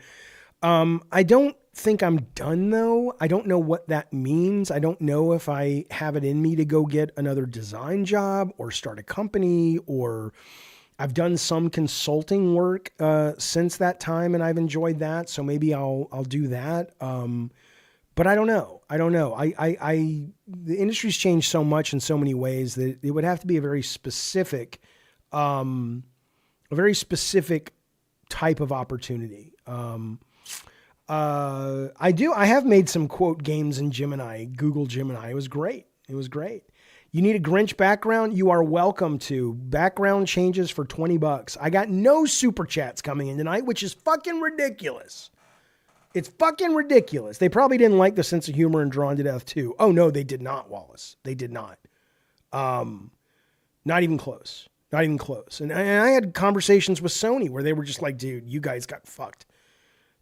I don't think I'm done, though. I don't know what that means. I don't know if I have it in me to go get another design job or start a company, or I've done some consulting work since that time, and I've enjoyed that. So maybe I'll do that. But I don't know. The industry's changed so much in so many ways that it would have to be a very specific type of opportunity. I have made some quote games in Gemini, Google Gemini. It was great. It was great. You need a Grinch background? You are welcome to. Background changes for $20. I got no super chats coming in tonight, which is fucking ridiculous. It's fucking ridiculous. They probably didn't like the sense of humor in Drawn to Death too. Oh no, they did not, Wallace. They did not. Not even close. Not even close. And I had conversations with Sony where they were just like, dude, you guys got fucked.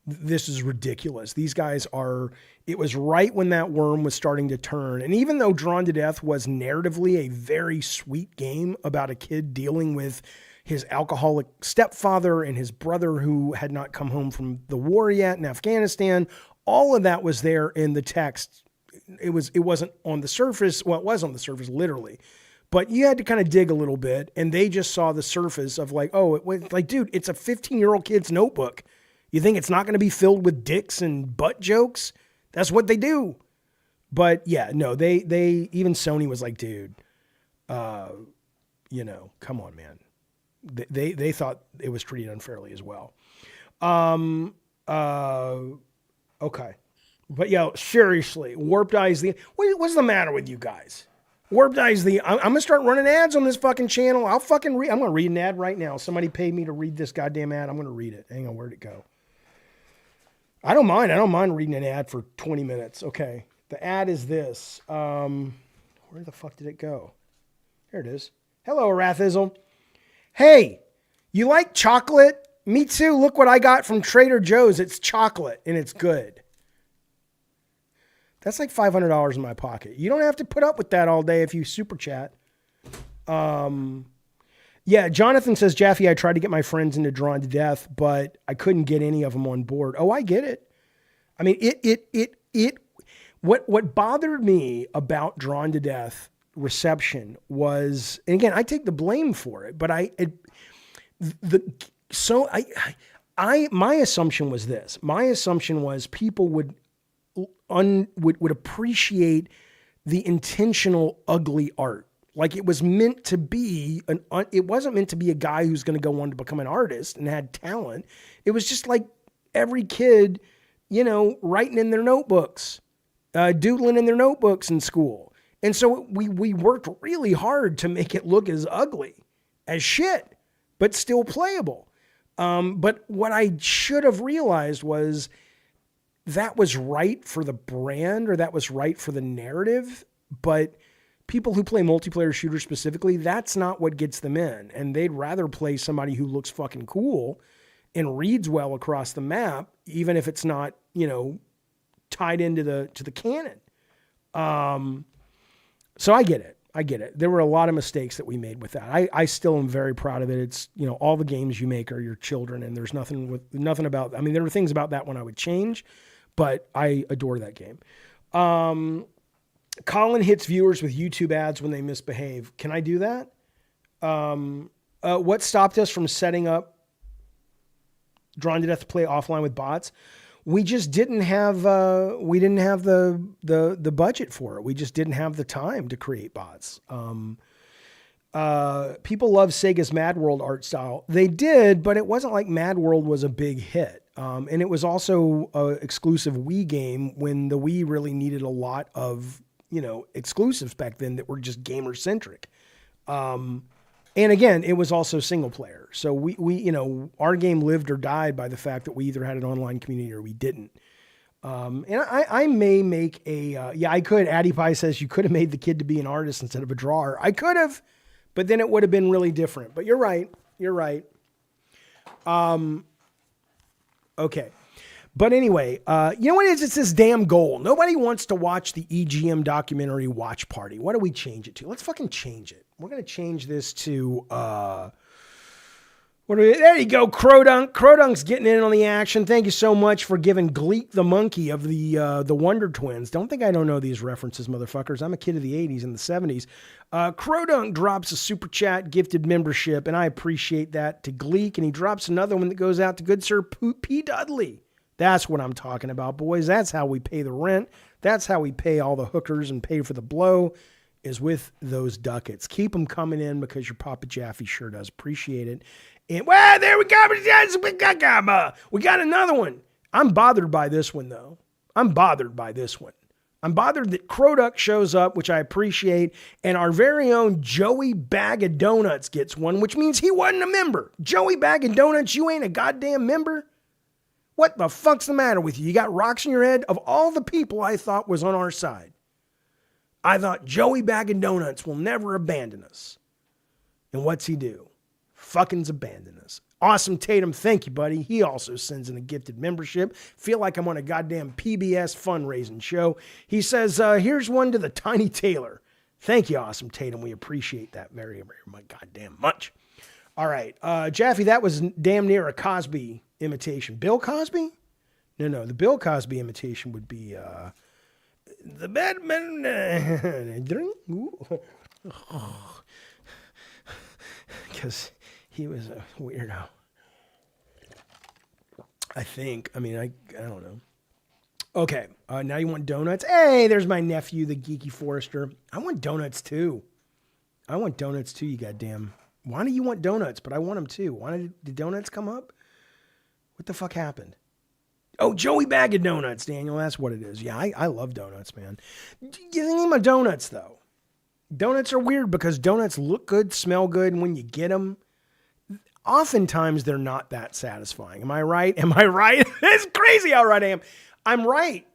This is ridiculous. These guys are, it was right when that worm was starting to turn. And even though Drawn to Death was narratively a very sweet game about a kid dealing with his alcoholic stepfather and his brother who had not come home from the war yet in Afghanistan, all of that was there in the text. It wasn't on the surface. Well, it was on the surface, literally. But you had to kind of dig a little bit, and they just saw the surface of like, oh, it was like, dude, it's a 15-year-old kid's notebook. You think it's not going to be filled with dicks and butt jokes? That's what they do. But yeah, no, they even Sony was like, dude, you know, come on, man. They thought it was treated unfairly as well. Okay. But yo, seriously, Warped Eye's what's the matter with you guys? Warped Eye's I'm going to start running ads on this fucking channel. I'm going to read an ad right now. Somebody paid me to read this goddamn ad. I'm going to read it. Hang on, where'd it go? I don't mind reading an ad for 20 minutes. Okay. The ad is this. Where the fuck did it go? Here it is. Hello, Arathizzle. Hey, you like chocolate? Me too. Look what I got from Trader Joe's. It's chocolate and it's good. That's like $500 in my pocket. You don't have to put up with that all day if you super chat. Yeah, Jonathan says, Jaffe, I tried to get my friends into Drawn to Death, but I couldn't get any of them on board. Oh, I get it. I mean, what bothered me about Drawn to Death reception was, and again, I take the blame for it, but my assumption was this. My assumption was people would appreciate the intentional ugly art. Like it was meant to be it wasn't meant to be a guy who's going to go on to become an artist and had talent. It was just like every kid, you know, writing in their notebooks, doodling in their notebooks in school. And so we worked really hard to make it look as ugly as shit, but still playable. But what I should have realized was that was right for the brand, or that was right for the narrative, but people who play multiplayer shooters specifically, that's not what gets them in. And they'd rather play somebody who looks fucking cool and reads well across the map, even if it's not, you know, tied into the canon. So I get it. There were a lot of mistakes that we made with that. I still am very proud of it. It's, you know, all the games you make are your children, and there's nothing about, I mean, there were things about that one I would change, but I adore that game. Colin hits viewers with YouTube ads when they misbehave. Can I do that? What stopped us from setting up Drawn to Death to play offline with bots? We just didn't have the budget for it. We just didn't have the time to create bots. People love Sega's Mad World art style. They did, but it wasn't like Mad World was a big hit. And it was also an exclusive Wii game when the Wii really needed a lot of, you know, exclusives back then that were just gamer centric. And again, it was also single player. So we, you know, our game lived or died by the fact that we either had an online community or we didn't. And I may make I could. Addie Pie says you could have made the kid to be an artist instead of a drawer. I could have, but then it would have been really different. But you're right. Okay. But anyway, you know what it is? It's this damn goal. Nobody wants to watch the EGM documentary Watch Party. What do we change it to? Let's fucking change it. We're going to change this to, there you go, Crodunk. Crodunk's getting in on the action. Thank you so much for giving Gleek the monkey of the Wonder Twins. Don't think I don't know these references, motherfuckers. I'm a kid of the 80s and the 70s. Crodunk drops a super chat, gifted membership, and I appreciate that, to Gleek, and he drops another one that goes out to good sir P. Dudley. That's what I'm talking about, boys. That's how we pay the rent. That's how we pay all the hookers and pay for the blow, is with those ducats. Keep them coming in because your Papa Jaffe sure does appreciate it. And, well, there we go. We got another one. I'm bothered by this one, though. I'm bothered that Croduck shows up, which I appreciate, and our very own Joey Bag of Donuts gets one, which means he wasn't a member. Joey Bag of Donuts, you ain't a goddamn member? What the fuck's the matter with you? You got rocks in your head? Of all the people I thought was on our side, I thought Joey Bag of Donuts will never abandon us. And what's he do? Fucking's abandon us. Awesome Tatum, thank you, buddy. He also sends in a gifted membership. Feel like I'm on a goddamn PBS fundraising show. He says, here's one to the Tiny Taylor. Thank you, Awesome Tatum. We appreciate that very, very goddamn much. All right. Jaffe, that was damn near a Cosby imitation. Bill Cosby? No. The Bill Cosby imitation would be the Batman. Because he was a weirdo. I think. I mean, I don't know. Okay. Now you want donuts? Hey, there's my nephew, the Geeky Forester. I want donuts too. You goddamn. Why do you want donuts? But I want them too. Why did donuts come up? What the fuck happened? Oh, Joey Bag of Donuts, Daniel. That's what it is. Yeah, I love donuts, man. You think about donuts, though. Donuts are weird because donuts look good, smell good, and when you get them, oftentimes they're not that satisfying. Am I right? It's crazy how right I am. I'm right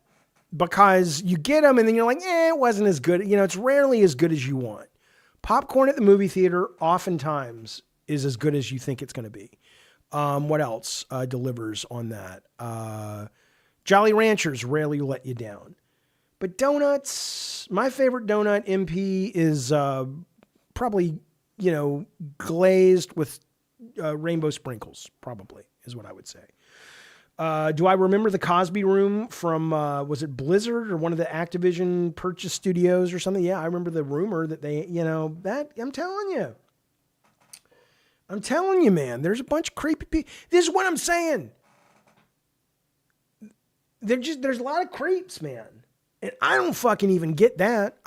because you get them and then you're like, it wasn't as good. You know, it's rarely as good as you want. Popcorn at the movie theater oftentimes is as good as you think it's going to be. What else delivers on that? Jolly Ranchers rarely let you down. But donuts, my favorite donut, MP, is probably, glazed with rainbow sprinkles, probably, is what I would say. Do I remember the Cosby Room from, was it Blizzard or one of the Activision purchase studios or something? Yeah, I remember the rumor that they, that, I'm telling you, man, there's a bunch of creepy people. This is what I'm saying. There's a lot of creeps, man. And I don't fucking even get that.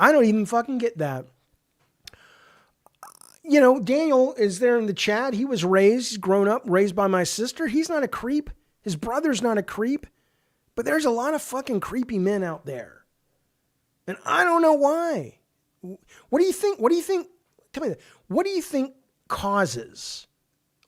Daniel is there in the chat. He was grown up, raised by my sister. He's not a creep. His brother's not a creep. But there's a lot of fucking creepy men out there. And I don't know why. What do you think? Tell me that. What do you think causes?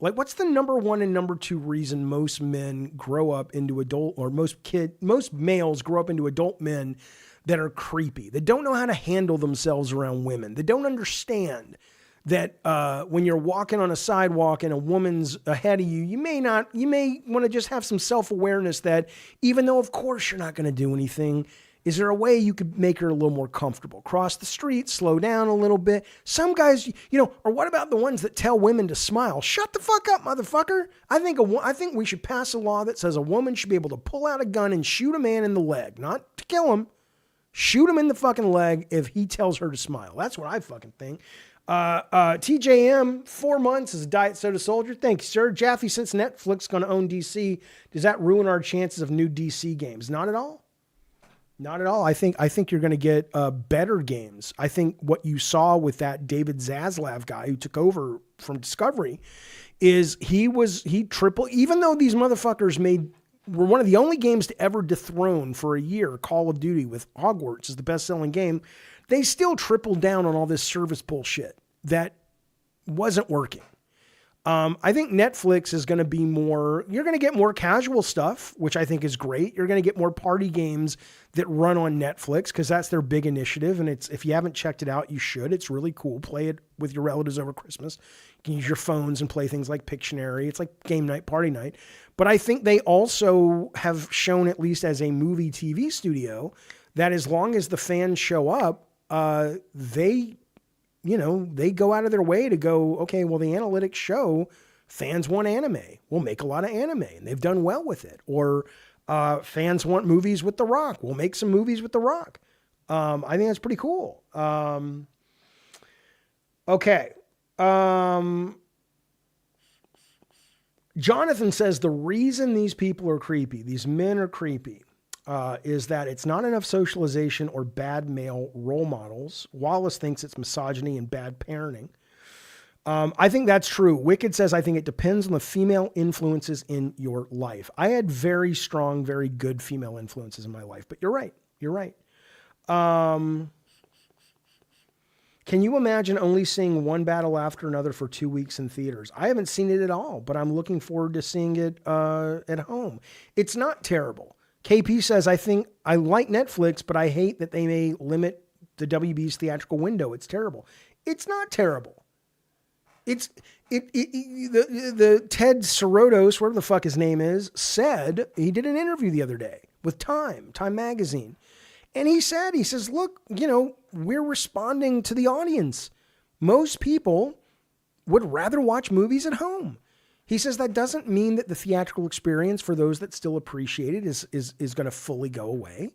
Like, what's the number one and number two reason most men grow up into adult, or most males grow up into adult men that are creepy, that don't know how to handle themselves around women, that don't understand that when you're walking on a sidewalk and a woman's ahead of you, you may want to just have some self-awareness that even though, of course, you're not going to do anything, is there a way you could make her a little more comfortable? Cross the street, slow down a little bit. Some guys, or what about the ones that tell women to smile? Shut the fuck up, motherfucker. I think we should pass a law that says a woman should be able to pull out a gun and shoot a man in the leg. Not to kill him. Shoot him in the fucking leg if he tells her to smile. That's what I fucking think. TJM, 4 months as a Diet Soda Soldier. Thank you, sir. Jaffe, since Netflix is going to own DC, does that ruin our chances of new DC games? Not at all. Not at all. I think you're going to get better games. I think what you saw with that David Zaslav guy who took over from Discovery is he tripled, even though these motherfuckers were one of the only games to ever dethrone for a year Call of Duty with Hogwarts as the best-selling game, they still tripled down on all this service bullshit that wasn't working. I think Netflix is going to be you're going to get more casual stuff, which I think is great. You're going to get more party games that run on Netflix because that's their big initiative. And if you haven't checked it out, you should. It's really cool. Play it with your relatives over Christmas. You can use your phones and play things like Pictionary. It's like game night, party night. But I think they also have shown, at least as a movie TV studio, that as long as the fans show up, they go out of their way to go, okay, well, the analytics show fans want anime. We'll make a lot of anime, and they've done well with it. Or fans want movies with The Rock. We'll make some movies with The Rock. I think that's pretty cool. Okay. Jonathan says the reason these people are creepy, these men are creepy, is that it's not enough socialization or bad male role models. Wallace thinks it's misogyny and bad parenting. I think that's true. Wicked says, I think it depends on the female influences in your life. I had very strong, very good female influences in my life, but you're right. You're right. Can you imagine only seeing one battle after another for 2 weeks in theaters? I haven't seen it at all, but I'm looking forward to seeing it at home. It's not terrible. KP says, I think I like Netflix, but I hate that they may limit the WB's theatrical window. It's terrible. It's not terrible. The Ted Sarotos, whatever the fuck his name is, said, he did an interview the other day with Time Magazine. And he says, look, we're responding to the audience. Most people would rather watch movies at home. He says that doesn't mean that the theatrical experience for those that still appreciate it is going to fully go away.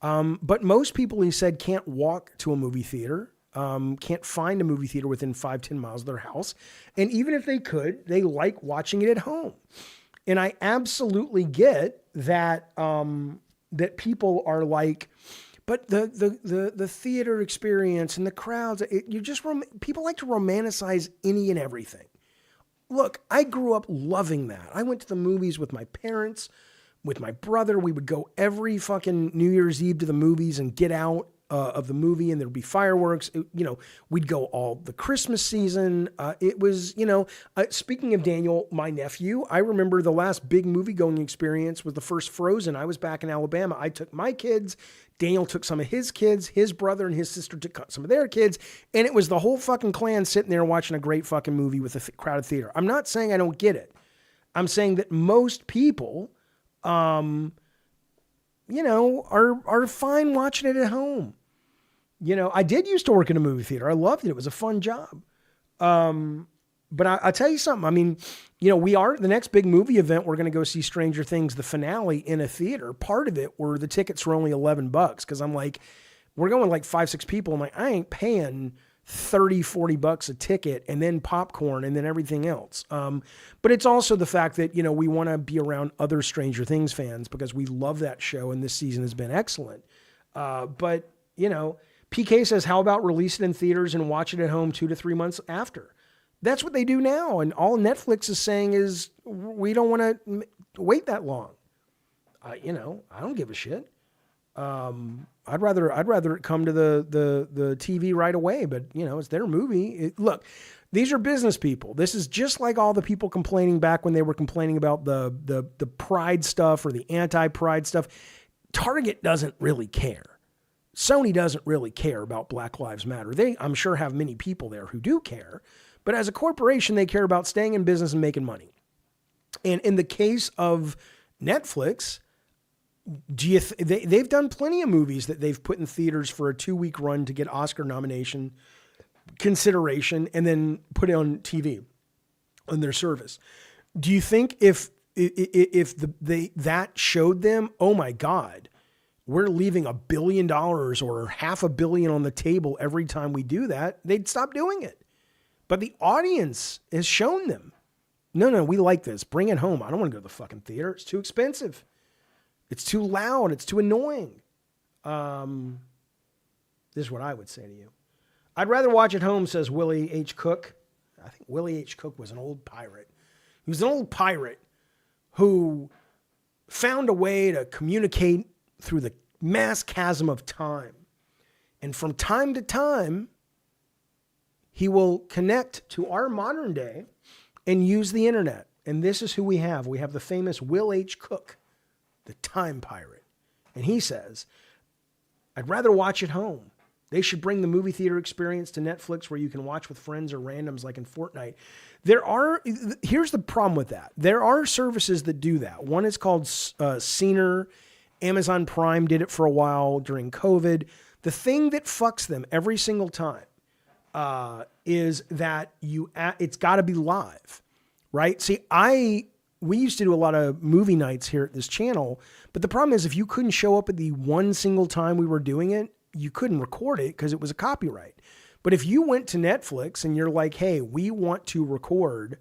But most people, he said, can't walk to a movie theater, can't find a movie theater within 5-10 miles of their house. And even if they could, they like watching it at home. And I absolutely get that, that people are like, but the theater experience and the crowds, people like to romanticize any and everything. Look, I grew up loving that. I went to the movies with my parents, with my brother. We would go every fucking New Year's Eve to the movies and get out of the movie, and there'd be fireworks. We'd go all the Christmas season. It was, speaking of Daniel, my nephew, I remember the last big movie going experience was the first Frozen. I was back in Alabama. I took my kids. Daniel took some of his kids. His brother and his sister took some of their kids. And it was the whole fucking clan sitting there watching a great fucking movie with a crowded theater. I'm not saying I don't get it. I'm saying that most people, are fine watching it at home. I did used to work in a movie theater. I loved it. It was a fun job. But I'll tell you something. I mean, we are the next big movie event. We're going to go see Stranger Things, the finale, in a theater. Part of it were the tickets were only $11 because I'm like, we're going like 5-6 people. I'm like, I ain't paying $30-$40 a ticket and then popcorn and then everything else. But it's also the fact that, we want to be around other Stranger Things fans because we love that show and this season has been excellent. But PK says, how about release it in theaters and watch it at home 2 to 3 months after? That's what they do now. And all Netflix is saying is we don't want to wait that long. I don't give a shit. I'd rather it come to the TV right away, but it's their movie. Look, these are business people. This is just like all the people complaining back when they were complaining about the pride stuff or the anti-pride stuff. Target doesn't really care. Sony doesn't really care about Black Lives Matter. They, I'm sure, have many people there who do care, but as a corporation, they care about staying in business and making money. And in the case of Netflix, they've done plenty of movies that they've put in theaters for a 2-week run to get Oscar nomination consideration and then put it on TV on their service. Do you think if that showed them, oh my God, we're leaving $1 billion or $500 million on the table every time we do that, they'd stop doing it. But the audience has shown them, no, we like this. Bring it home. I don't want to go to the fucking theater. It's too expensive. It's too loud. It's too annoying. This is what I would say to you. I'd rather watch at home, says Willie H. Cook. I think Willie H. Cook was an old pirate. He was an old pirate who found a way to communicate through the mass chasm of time. And from time to time, he will connect to our modern day and use the internet. And this is who we have. We have the famous Will H. Cook, the time pirate. And he says, I'd rather watch at home. They should bring the movie theater experience to Netflix where you can watch with friends or randoms like in Fortnite. Here's the problem with that. There are services that do that. One is called Scener. Amazon Prime did it for a while during COVID. The thing that fucks them every single time is that it's got to be live, right? See, we used to do a lot of movie nights here at this channel, but the problem is if you couldn't show up at the one single time we were doing it, you couldn't record it because it was a copyright. But if you went to Netflix and you're like, hey, we want to record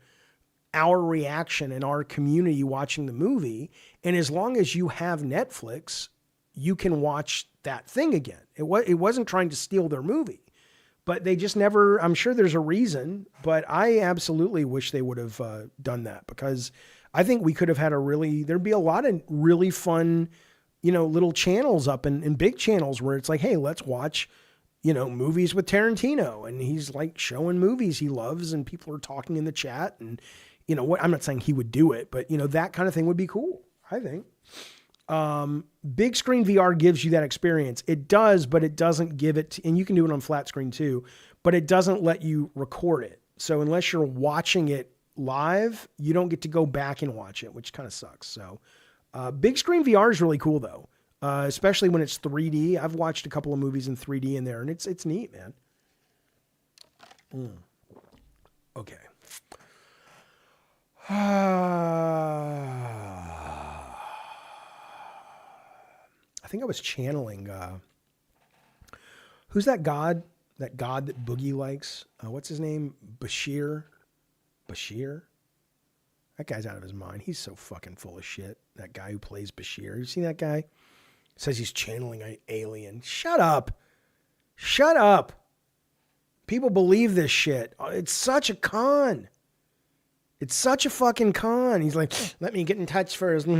our reaction and our community watching the movie, and as long as you have Netflix, you can watch that thing again. It wasn't trying to steal their movie. But they just never, I'm sure there's a reason, but I absolutely wish they would have done that, because I think we could have had there'd be a lot of really fun, little channels up and big channels where it's like, hey, let's watch, movies with Tarantino. And he's like showing movies he loves and people are talking in the chat. And, what, I'm not saying he would do it, but, that kind of thing would be cool, I think. Big screen VR gives you that experience. It does, but it doesn't give it, and you can do it on flat screen too, but it doesn't let you record it. So unless you're watching it live, you don't get to go back and watch it, which kind of sucks. So, big screen VR is really cool though. Especially when it's 3D. I've watched a couple of movies in 3D in there and it's neat, man. Okay. I think I was channeling, who's that god that Boogie likes? What's his name? Bashir? That guy's out of his mind. He's so fucking full of shit. That guy who plays Bashir. You seen that guy? Says he's channeling an alien. Shut up. People believe this shit. It's such a con. It's such a fucking con. He's like, let me get in touch first. I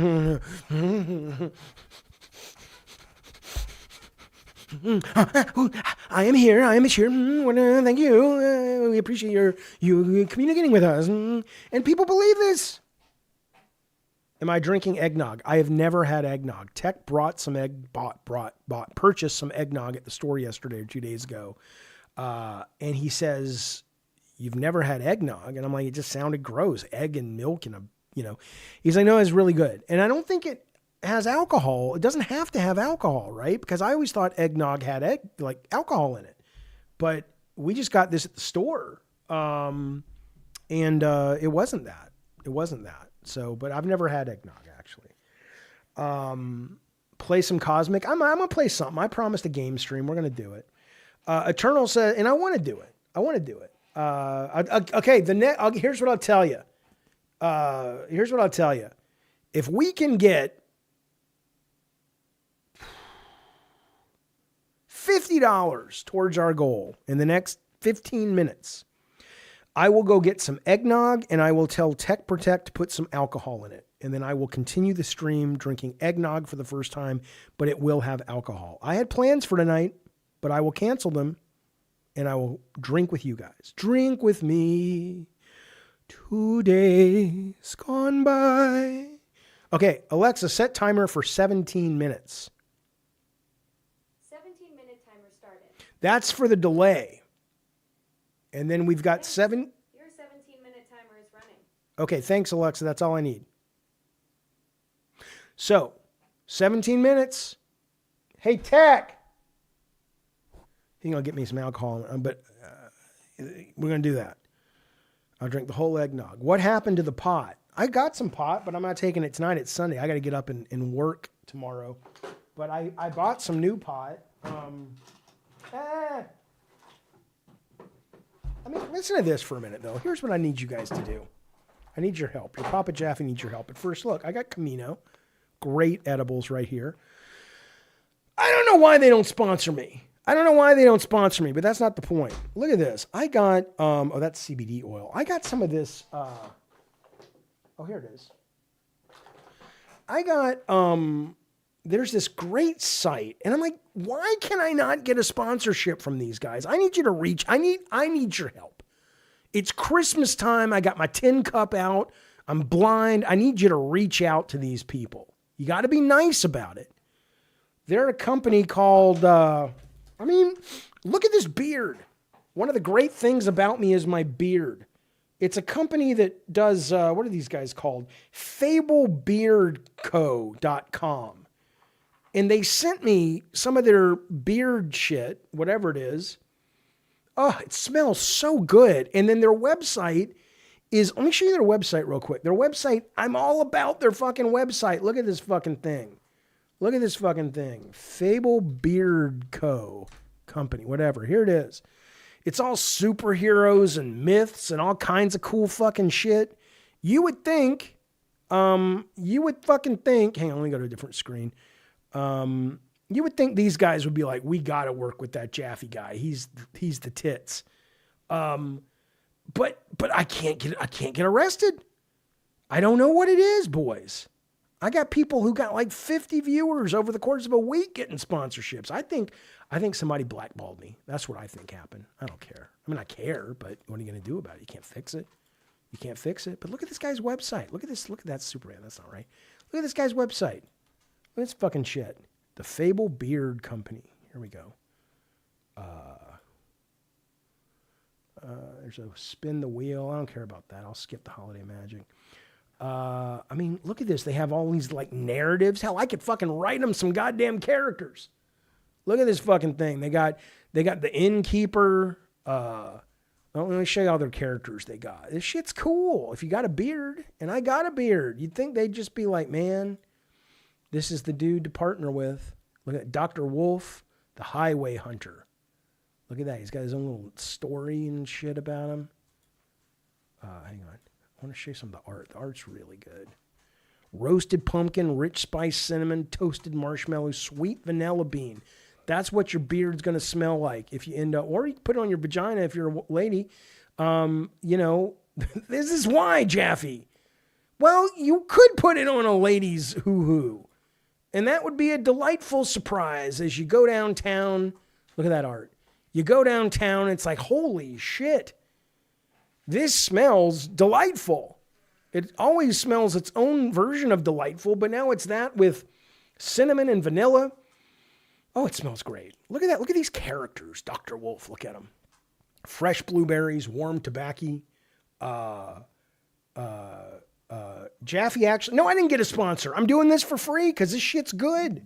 am here. Thank you. We appreciate you communicating with us. And people believe this. Am I drinking eggnog? I have never had eggnog. Tech brought some purchased some eggnog at the store yesterday or 2 days ago. And he says, you've never had eggnog? And I'm like, it just sounded gross. Egg and milk and he's like, no, it's really good. And I don't think it has alcohol. It doesn't have to have alcohol, right? Because I always thought eggnog had alcohol in it. But we just got this at the store. And it wasn't that. So, but I've never had eggnog actually. Play some Cosmic. I'm going to play something. I promised a game stream. We're going to do it. Eternal said, and I want to do it. Okay. Here's what I'll tell you. If we can get $50 towards our goal in the next 15 minutes, I will go get some eggnog and I will tell Tech Protect to put some alcohol in it. And then I will continue the stream drinking eggnog for the first time, but it will have alcohol. I had plans for tonight, but I will cancel them and I will drink with you guys. Drink with me. 2 days gone by. Okay, Alexa, set timer for 17 minutes. 17-minute timer started. That's for the delay. And then we've got Your 17-minute timer is running. Okay, thanks, Alexa. That's all I need. So, 17 minutes. Hey, Tech. He's going to get me some alcohol, but we're going to do that. I'll drink the whole eggnog. What happened to the pot? I got some pot, but I'm not taking it tonight. It's Sunday. I got to get up and work tomorrow. But I bought some new pot. Listen to this for a minute, though. Here's what I need you guys to do. I need your help. Your Papa Jaffe needs your help. But first, look, I got Camino. Great edibles right here. I don't know why they don't sponsor me. But that's not the point. Look at this. I got, that's CBD oil. I got some of this, here it is. I got, there's this great site, and I'm like, why can I not get a sponsorship from these guys? I need you to reach. I need your help. It's Christmas time. I got my tin cup out. I'm blind. I need you to reach out to these people. You got to be nice about it. They're a company called, look at this beard. One of the great things about me is my beard. It's a company that does, what are these guys called? FableBeardCo.com. And they sent me some of their beard shit, whatever it is. Oh, it smells so good. And then their website is, let me show you their website real quick. Their website, I'm all about their fucking website. Look at this fucking thing. Fable Beard Co. Company, whatever. Here it is. It's all superheroes and myths and all kinds of cool fucking shit. You would fucking think, hang on, let me go to a different screen. You would think these guys would be like, we got to work with that Jaffe guy. He's the tits. But I can't get arrested. I don't know what it is, boys. I got people who got like 50 viewers over the course of a week getting sponsorships. I think somebody blackballed me. That's what I think happened. I don't care. I mean, I care, but what are you going to do about it? You can't fix it. You can't fix it. But look at this guy's website. Look at this. Look at that Superman. That's not right. Look at this guy's website. Look at this fucking shit. The Fable Beard Company. Here we go. There's a spin the wheel. I don't care about that. I'll skip the holiday magic. I mean, look at this. They have all these like narratives. Hell, I could fucking write them some goddamn characters. Look at this fucking thing. They got the innkeeper. Let me show you all their characters they got. This shit's cool. If you got a beard, and I got a beard, you'd think they'd just be like, man, this is the dude to partner with. Look at Dr. Wolf, the highway hunter. Look at that. He's got his own little story and shit about him. Hang on. I want to show you some of the art. The art's really good. Roasted pumpkin, rich spice cinnamon, toasted marshmallow, sweet vanilla bean. That's what your beard's going to smell like if you end up, or you can put it on your vagina if you're a lady. You know, this is why, Jaffe. Well, you could put it on a lady's hoo-hoo. And that would be a delightful surprise as you go downtown. Look at that art. You go downtown, it's like, holy shit. This smells delightful. It always smells its own version of delightful, but now it's that with cinnamon and vanilla. Oh, it smells great. Look at that. Look at these characters. Dr. Wolf, look at them. Fresh blueberries, warm tobacco. Jaffe actually, no, I didn't get a sponsor. I'm doing this for free because this shit's good.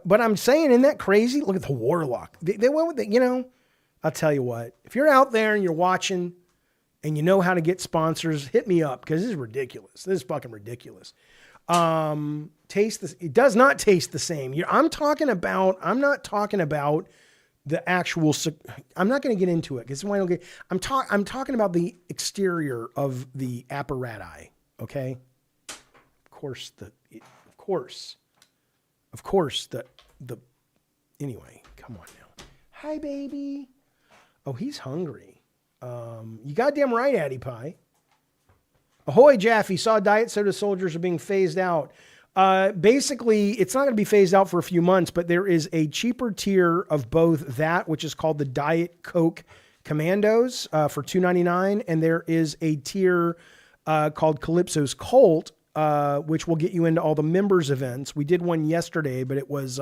But I'm saying, isn't that crazy? Look at the Warlock. They went with it, you know. I'll tell you what. If you're out there and you're watching and you know how to get sponsors, hit me up because this is ridiculous. This is fucking ridiculous. Taste this. It does not taste the same. I'm not talking about the actual. I'm not going to get into it because I'm talking about the exterior of the apparatus. Okay. Of course. Anyway, come on now. Hi, baby. Oh, he's hungry. You goddamn right, Addie Pie. Ahoy, Jaffe. Saw diet soda soldiers are being phased out. Basically, it's not going to be phased out for a few months, but there is a cheaper tier of both that, which is called the Diet Coke Commandos for $2.99, and there is a tier called Calypso's Cult, which will get you into all the members events. We did one yesterday, but it was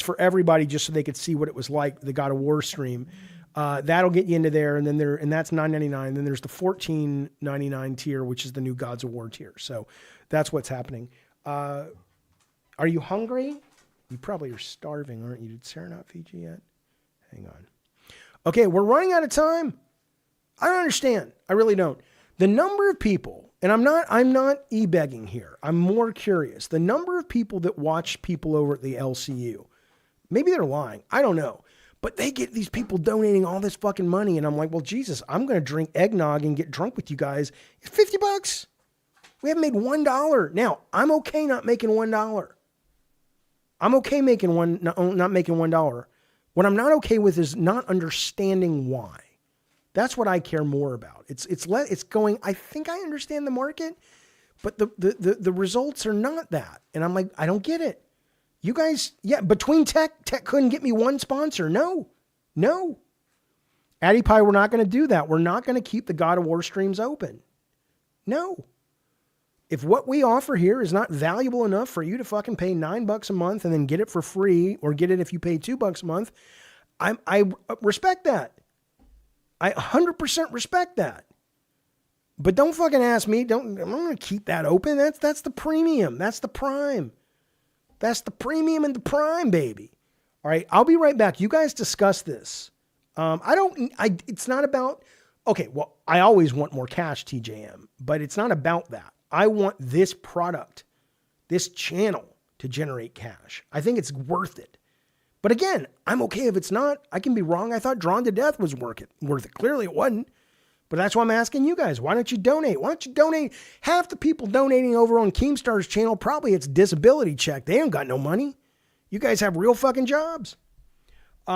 for everybody just so they could see what it was like, the God of War stream. That'll get you into there, and that's $9.99. Then there's the $14.99 tier, which is the new Gods of War tier. So that's what's happening. Are you hungry? You probably are starving, aren't you? Did Sarah not feed you yet? Hang on. Okay, we're running out of time. I don't understand. I really don't. The number of people, and I'm not e-begging here. I'm more curious. The number of people that watch people over at the LCU, maybe they're lying. I don't know. But they get these people donating all this fucking money. And I'm like, well, Jesus, I'm going to drink eggnog and get drunk with you guys. It's $50. We haven't made $1. Now, I'm okay not making $1. I'm okay not making $1. What I'm not okay with is not understanding why. That's what I care more about. It's going, I think I understand the market, but the results are not that. And I'm like, I don't get it. You guys, yeah, between Tech couldn't get me one sponsor. No. Addie Pie, we're not going to do that. We're not going to keep the God of War streams open. No. If what we offer here is not valuable enough for you to fucking pay $9 a month and then get it for free, or get it if you pay $2 a month, I respect that. I 100% respect that. But don't fucking ask me. I'm going to keep that open. That's the premium. That's the prime. That's the premium and the prime, baby. All right. I'll be right back. You guys discuss this. It's not about, okay, well, I always want more cash, TJM, but it's not about that. I want this product, this channel to generate cash. I think it's worth it. But again, I'm okay if it's not. I can be wrong. I thought Drawn to Death was worth it. Clearly it wasn't. But that's why I'm asking you guys. Why don't you donate? Why don't you donate? Half the people donating over on Keemstar's channel, probably it's disability check. They ain't got no money. You guys have real fucking jobs. You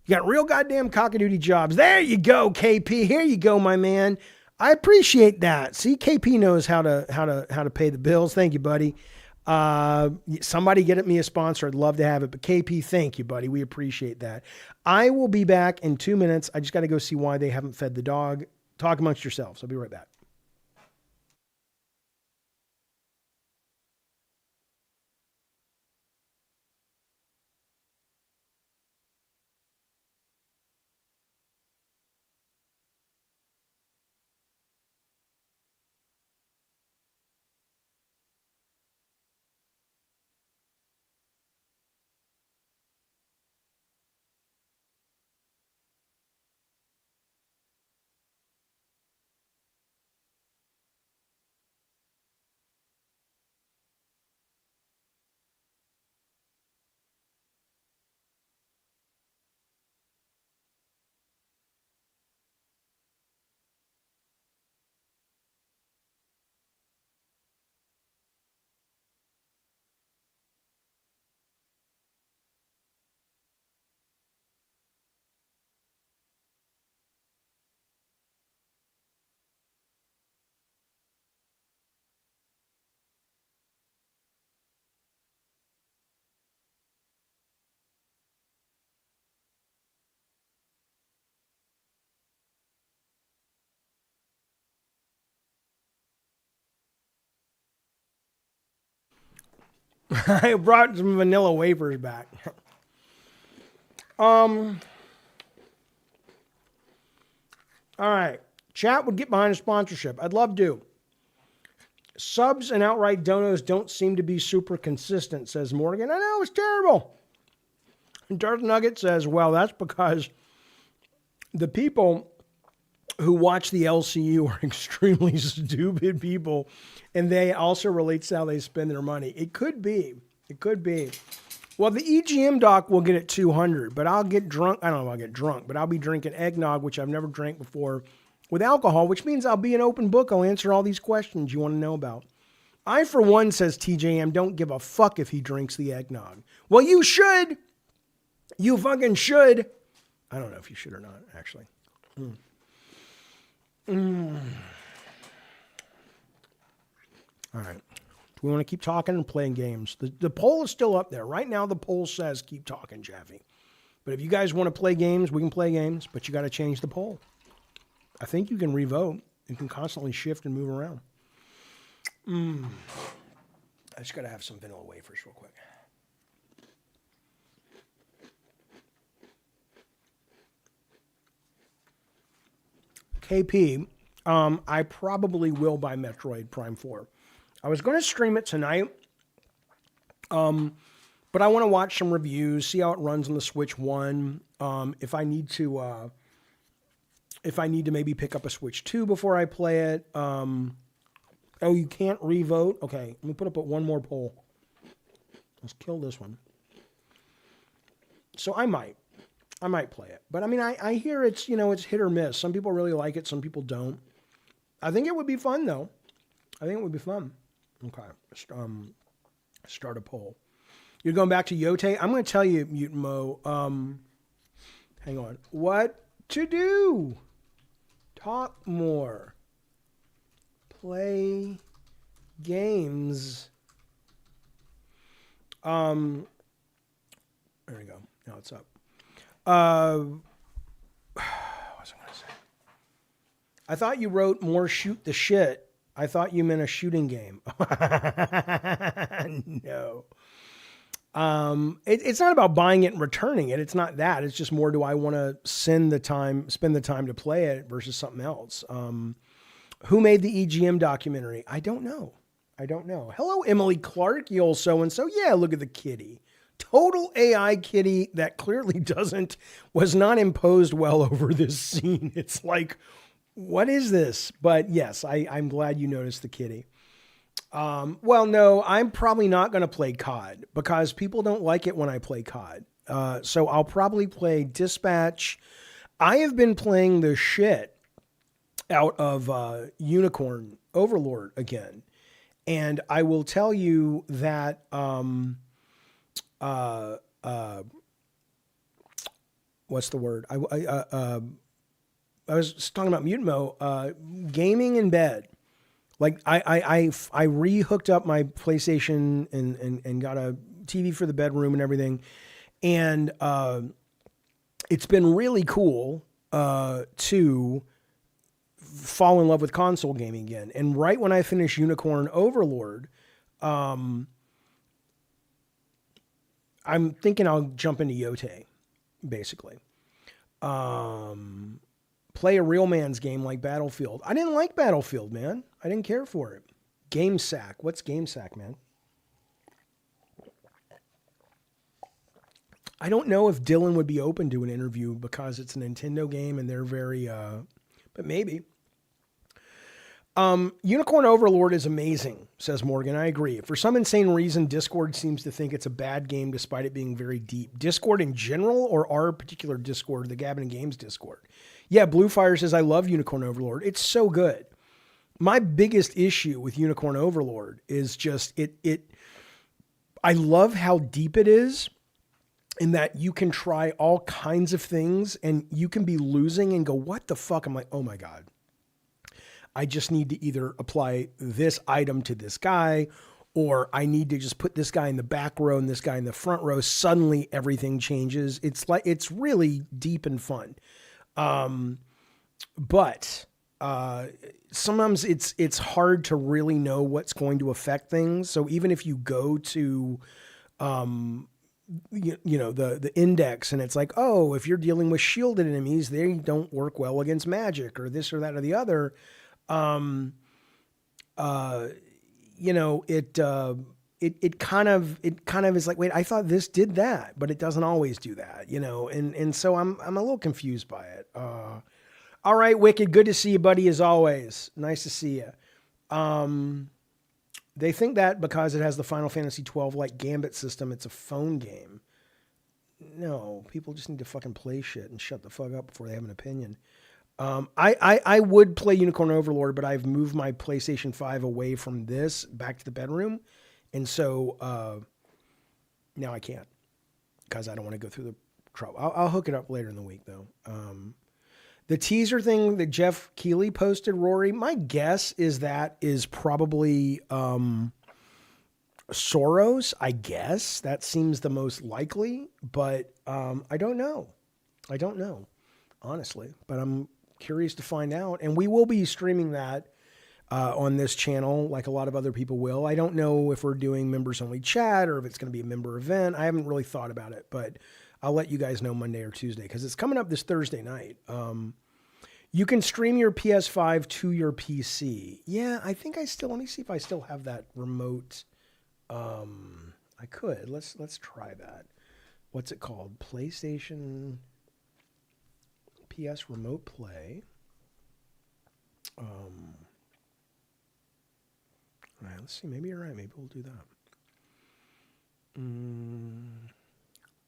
got real goddamn cockadoodie jobs. There you go, KP. Here you go, my man. I appreciate that. See, KP knows how to pay the bills. Thank you, buddy. Somebody get me a sponsor. I'd love to have it. But KP, thank you, buddy. We appreciate that. I will be back in 2 minutes. I just got to go see why they haven't fed the dog. Talk amongst yourselves. I'll be right back. I brought some vanilla wafers back. All right. Chat would get behind a sponsorship. I'd love to. Subs and outright donos don't seem to be super consistent, says Morgan. I know, it's terrible. And Darth Nugget says, well, that's because the people who watch the LCU are extremely stupid people, and they also relate to how they spend their money. It could be. It could be. Well, the EGM doc will get at 200, but I'll get drunk. I don't know if I'll get drunk, but I'll be drinking eggnog, which I've never drank before, with alcohol, which means I'll be an open book. I'll answer all these questions you want to know about. I, for one, says TJM, don't give a fuck if he drinks the eggnog. Well, you should. You fucking should. I don't know if you should or not, actually. All right. Do we want to keep talking and playing games? The poll is still up there. Right now, the poll says keep talking, Jaffe. But if you guys want to play games, we can play games, but you got to change the poll. I think you can revote. You can constantly shift and move around. I just got to have some vanilla wafers real quick. KP, I probably will buy Metroid Prime 4. I was going to stream it tonight, but I want to watch some reviews, see how it runs on the Switch 1. If I need to maybe pick up a Switch 2 before I play it. Oh, you can't revote? Okay, let me put up one more poll. Let's kill this one. So I might play it. But I mean, I hear it's, it's hit or miss. Some people really like it, some people don't. I think it would be fun, though. I think it would be fun. Okay, start a poll. You're going back to Yote? I'm going to tell you, Mutant Mo, hang on. What to do? Talk more. Play games. There we go. Now it's up. What was I going to say? I thought you wrote more shoot the shit. I thought you meant a shooting game. No. It's not about buying it and returning it. It's not that. It's just more, do I want to spend the time to play it versus something else? Who made the EGM documentary? I don't know. Hello, Emily Clark, you old so-and-so. Yeah, look at the kitty. Total AI kitty that clearly was not imposed well over this scene. It's like, what is this? But yes, I'm glad you noticed the kitty. Well, no, I'm probably not going to play COD because people don't like it when I play COD. So I'll probably play Dispatch. I have been playing the shit out of Unicorn Overlord again. And I will tell you that what's the word? I was talking about mute mode, gaming in bed. Like I re-hooked up my PlayStation and got a TV for the bedroom and everything. And it's been really cool to fall in love with console gaming again. And right when I finish Unicorn Overlord, I'm thinking I'll jump into Yote, basically. Play a real man's game like Battlefield. I didn't like Battlefield, man. I didn't care for it. Game Sack. What's Game Sack, man? I don't know if Dylan would be open to an interview because it's a Nintendo game and they're very, but maybe. Unicorn Overlord is amazing, says Morgan. I agree. For some insane reason, Discord seems to think it's a bad game despite it being very deep. Discord in general or our particular Discord, the Gabbin and Games Discord? Yeah, Blue Fire says, I love Unicorn Overlord. It's so good. My biggest issue with Unicorn Overlord is just I love how deep it is in that you can try all kinds of things and you can be losing and go, what the fuck? I'm like, oh my God. I just need to either apply this item to this guy, or I need to just put this guy in the back row and this guy in the front row. Suddenly everything changes. It's really deep and fun. But sometimes it's hard to really know what's going to affect things. So even if you go to, the index and it's like, oh, if you're dealing with shielded enemies, they don't work well against magic or this or that or the other. It kind of is like, wait, I thought this did that, but it doesn't always do that, and so I'm a little confused by it. All right, Wicked, good to see you, buddy, as always. Nice to see you. They think that because it has the Final Fantasy 12 like Gambit system, it's a phone game. No, people just need to fucking play shit and shut the fuck up before they have an opinion. I would play Unicorn Overlord, but I've moved my PlayStation 5 away from this back to the bedroom. And so now I can't because I don't want to go through the trouble. I'll hook it up later in the week, though. The teaser thing that Jeff Keighley posted, Rory, my guess is that is probably Soros, I guess. That seems the most likely, but I don't know. I don't know, honestly. But I'm curious to find out. And we will be streaming that on this channel like a lot of other people will. I don't know if we're doing members only chat or if it's going to be a member event. I haven't really thought about it, but I'll let you guys know Monday or Tuesday because it's coming up this Thursday night. You can stream your PS5 to your PC. Yeah, I think let me see if I still have that remote. I could. Let's try that. What's it called? PlayStation PS Remote Play. All right, let's see. Maybe you're right. Maybe we'll do that.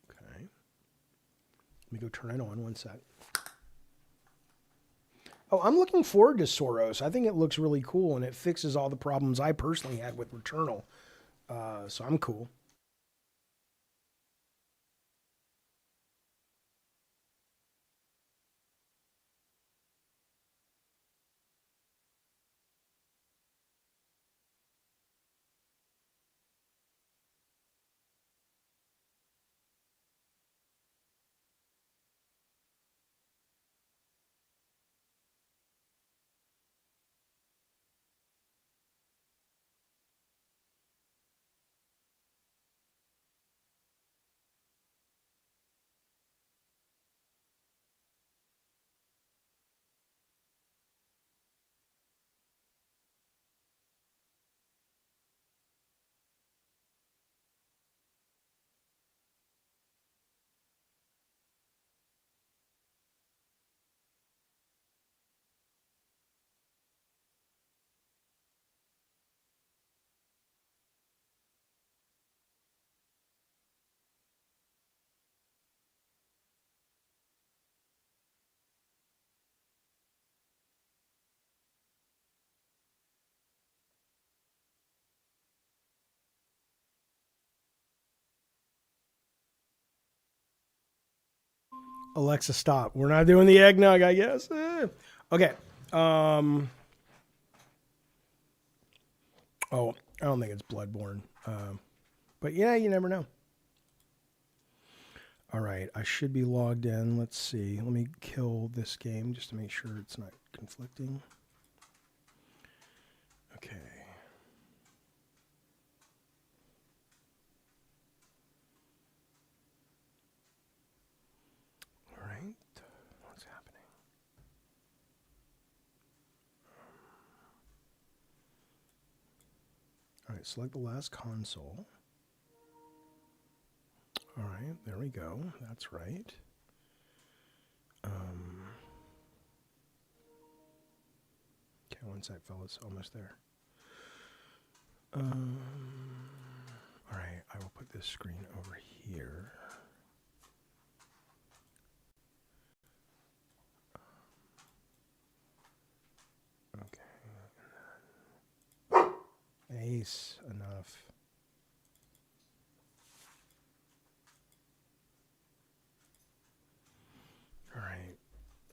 Okay. Let me go turn it on. One sec. Oh, I'm looking forward to Soros. I think it looks really cool, and it fixes all the problems I personally had with Returnal. So I'm cool. Alexa, stop. We're not doing the eggnog, I guess. Okay. Oh, I don't think it's Bloodborne. But yeah, you never know. All right, I should be logged in. Let's see. Let me kill this game just to make sure it's not conflicting. Okay. All right. What's happening? All right, select the last console. All right, there we go. That's right. Okay, one sec, fellas. Almost there. All right, I will put this screen over here. Okay. Ace, enough. All right.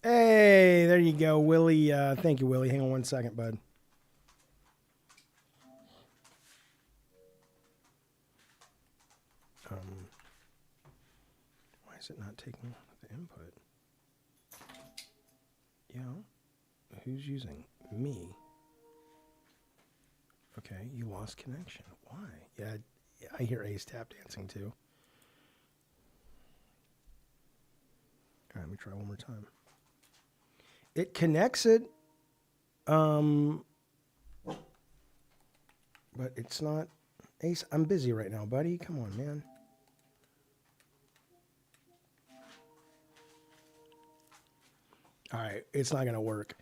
Hey, there you go, Willie. Thank you, Willie. Hang on one second, bud. Why is it not taking the input? Yeah. Who's using me? Okay, you lost connection. Why? Yeah, I hear Ace tap dancing too. All right, let me try one more time. It connects it, but it's not. Ace, I'm busy right now, buddy. Come on, man. All right, it's not gonna work.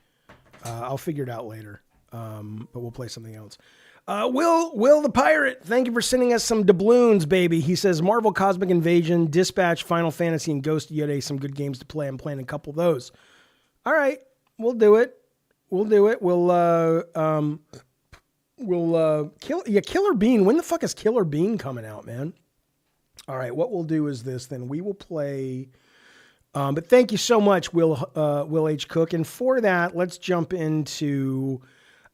I'll figure it out later, but we'll play something else. Will the Pirate, thank you for sending us some doubloons, baby. He says, Marvel Cosmic Invasion, Dispatch, Final Fantasy, and Ghost of Yode, some good games to play. I'm playing a couple of those. All right, we'll do it. We'll do it. Killer Bean. When the fuck is Killer Bean coming out, man? All right, what we'll do is this, then. We will play... but thank you so much, Will H. Cook. And for that, let's jump into...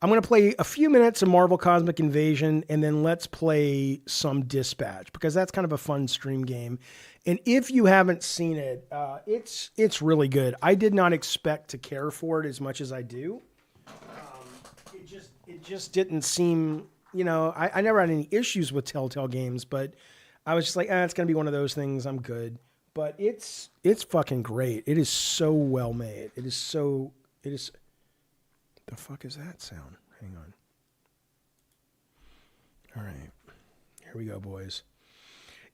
I'm going to play a few minutes of Marvel Cosmic Invasion, and then let's play some Dispatch, because that's kind of a fun stream game. And if you haven't seen it, it's really good. I did not expect to care for it as much as I do. It just didn't seem, you know, I never had any issues with Telltale games, but I was just like, it's going to be one of those things. I'm good. But it's fucking great. It is so well made. It is. The fuck is that sound? Hang on. All right. Here we go, boys.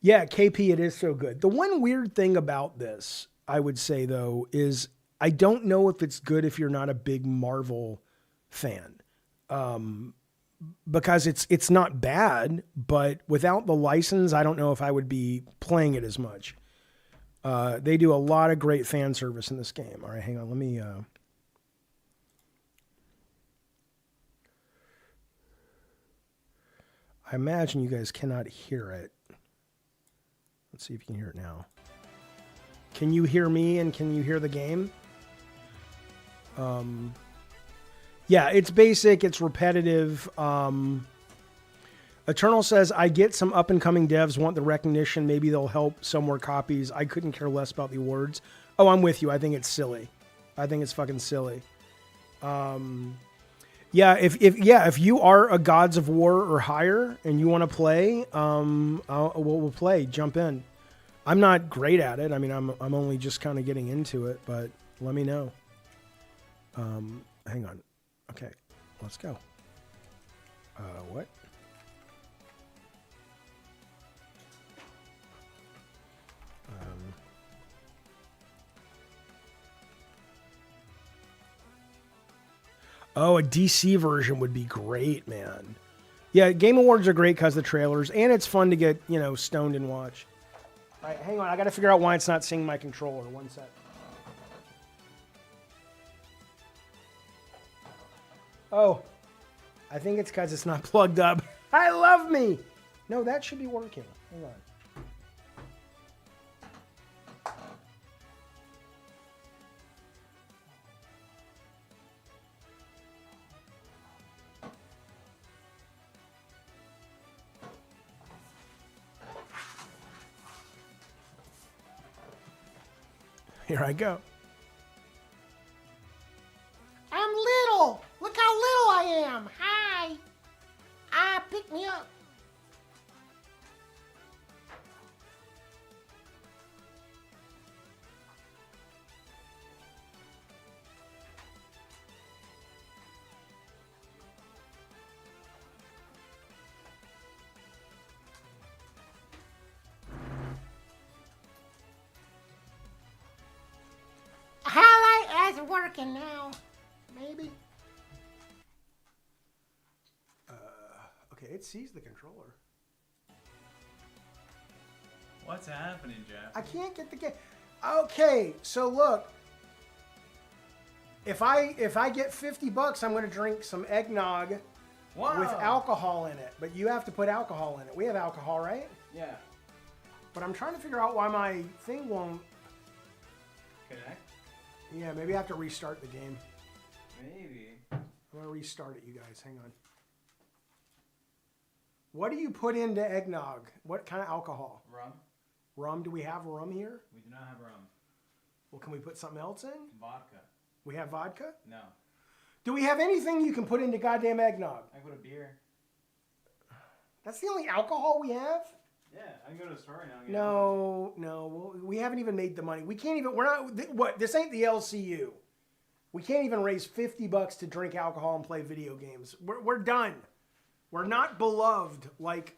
Yeah, KP, it is so good. The one weird thing about this, I would say, though, is I don't know if it's good if you're not a big Marvel fan. Because it's not bad, but without the license, I don't know if I would be playing it as much. They do a lot of great fan service in this game. All right, hang on. Let me... I imagine you guys cannot hear it. Let's see if you can hear it now. Can you hear me and can you hear the game? Yeah, it's basic. It's repetitive. Eternal says, I get some up-and-coming devs want the recognition. Maybe they'll help sell more copies. I couldn't care less about the awards. Oh, I'm with you. I think it's silly. I think it's fucking silly. Yeah, if you are a Gods of War or higher and you want to play, we'll play. Jump in. I'm not great at it. I mean, I'm only just kind of getting into it, but let me know. Hang on. Okay, let's go. What? Oh, a DC version would be great, man. Yeah, Game Awards are great because of the trailers, and it's fun to get, you know, stoned and watch. All right, hang on. I got to figure out why it's not syncing my controller. One sec. Oh, I think it's because it's not plugged up. I love me. No, that should be working. Hang on. Here I go. I'm little. Look how little I am. Hi. Ah, pick me up. Highlight as working now. Maybe. Okay, it sees the controller. What's happening, Jeff? I can't get the game. Okay, so look. If I get $50, I'm going to drink some eggnog with alcohol in it. But you have to put alcohol in it. We have alcohol, right? Yeah. But I'm trying to figure out why my thing won't Connect? Yeah, maybe I have to restart the game. Maybe. I'm going to restart it, you guys. Hang on. What do you put into eggnog? What kind of alcohol? Rum. Rum? Do we have rum here? We do not have rum. Well, can we put something else in? Vodka. We have vodka? No. Do we have anything you can put into goddamn eggnog? I can put a beer. That's the only alcohol we have? Yeah, I can go to the store right now and get No, no. We haven't even made the money. We can't even, we're not, what? This ain't the LCU. We can't even raise $50 to drink alcohol and play video games. We're done. We're not beloved like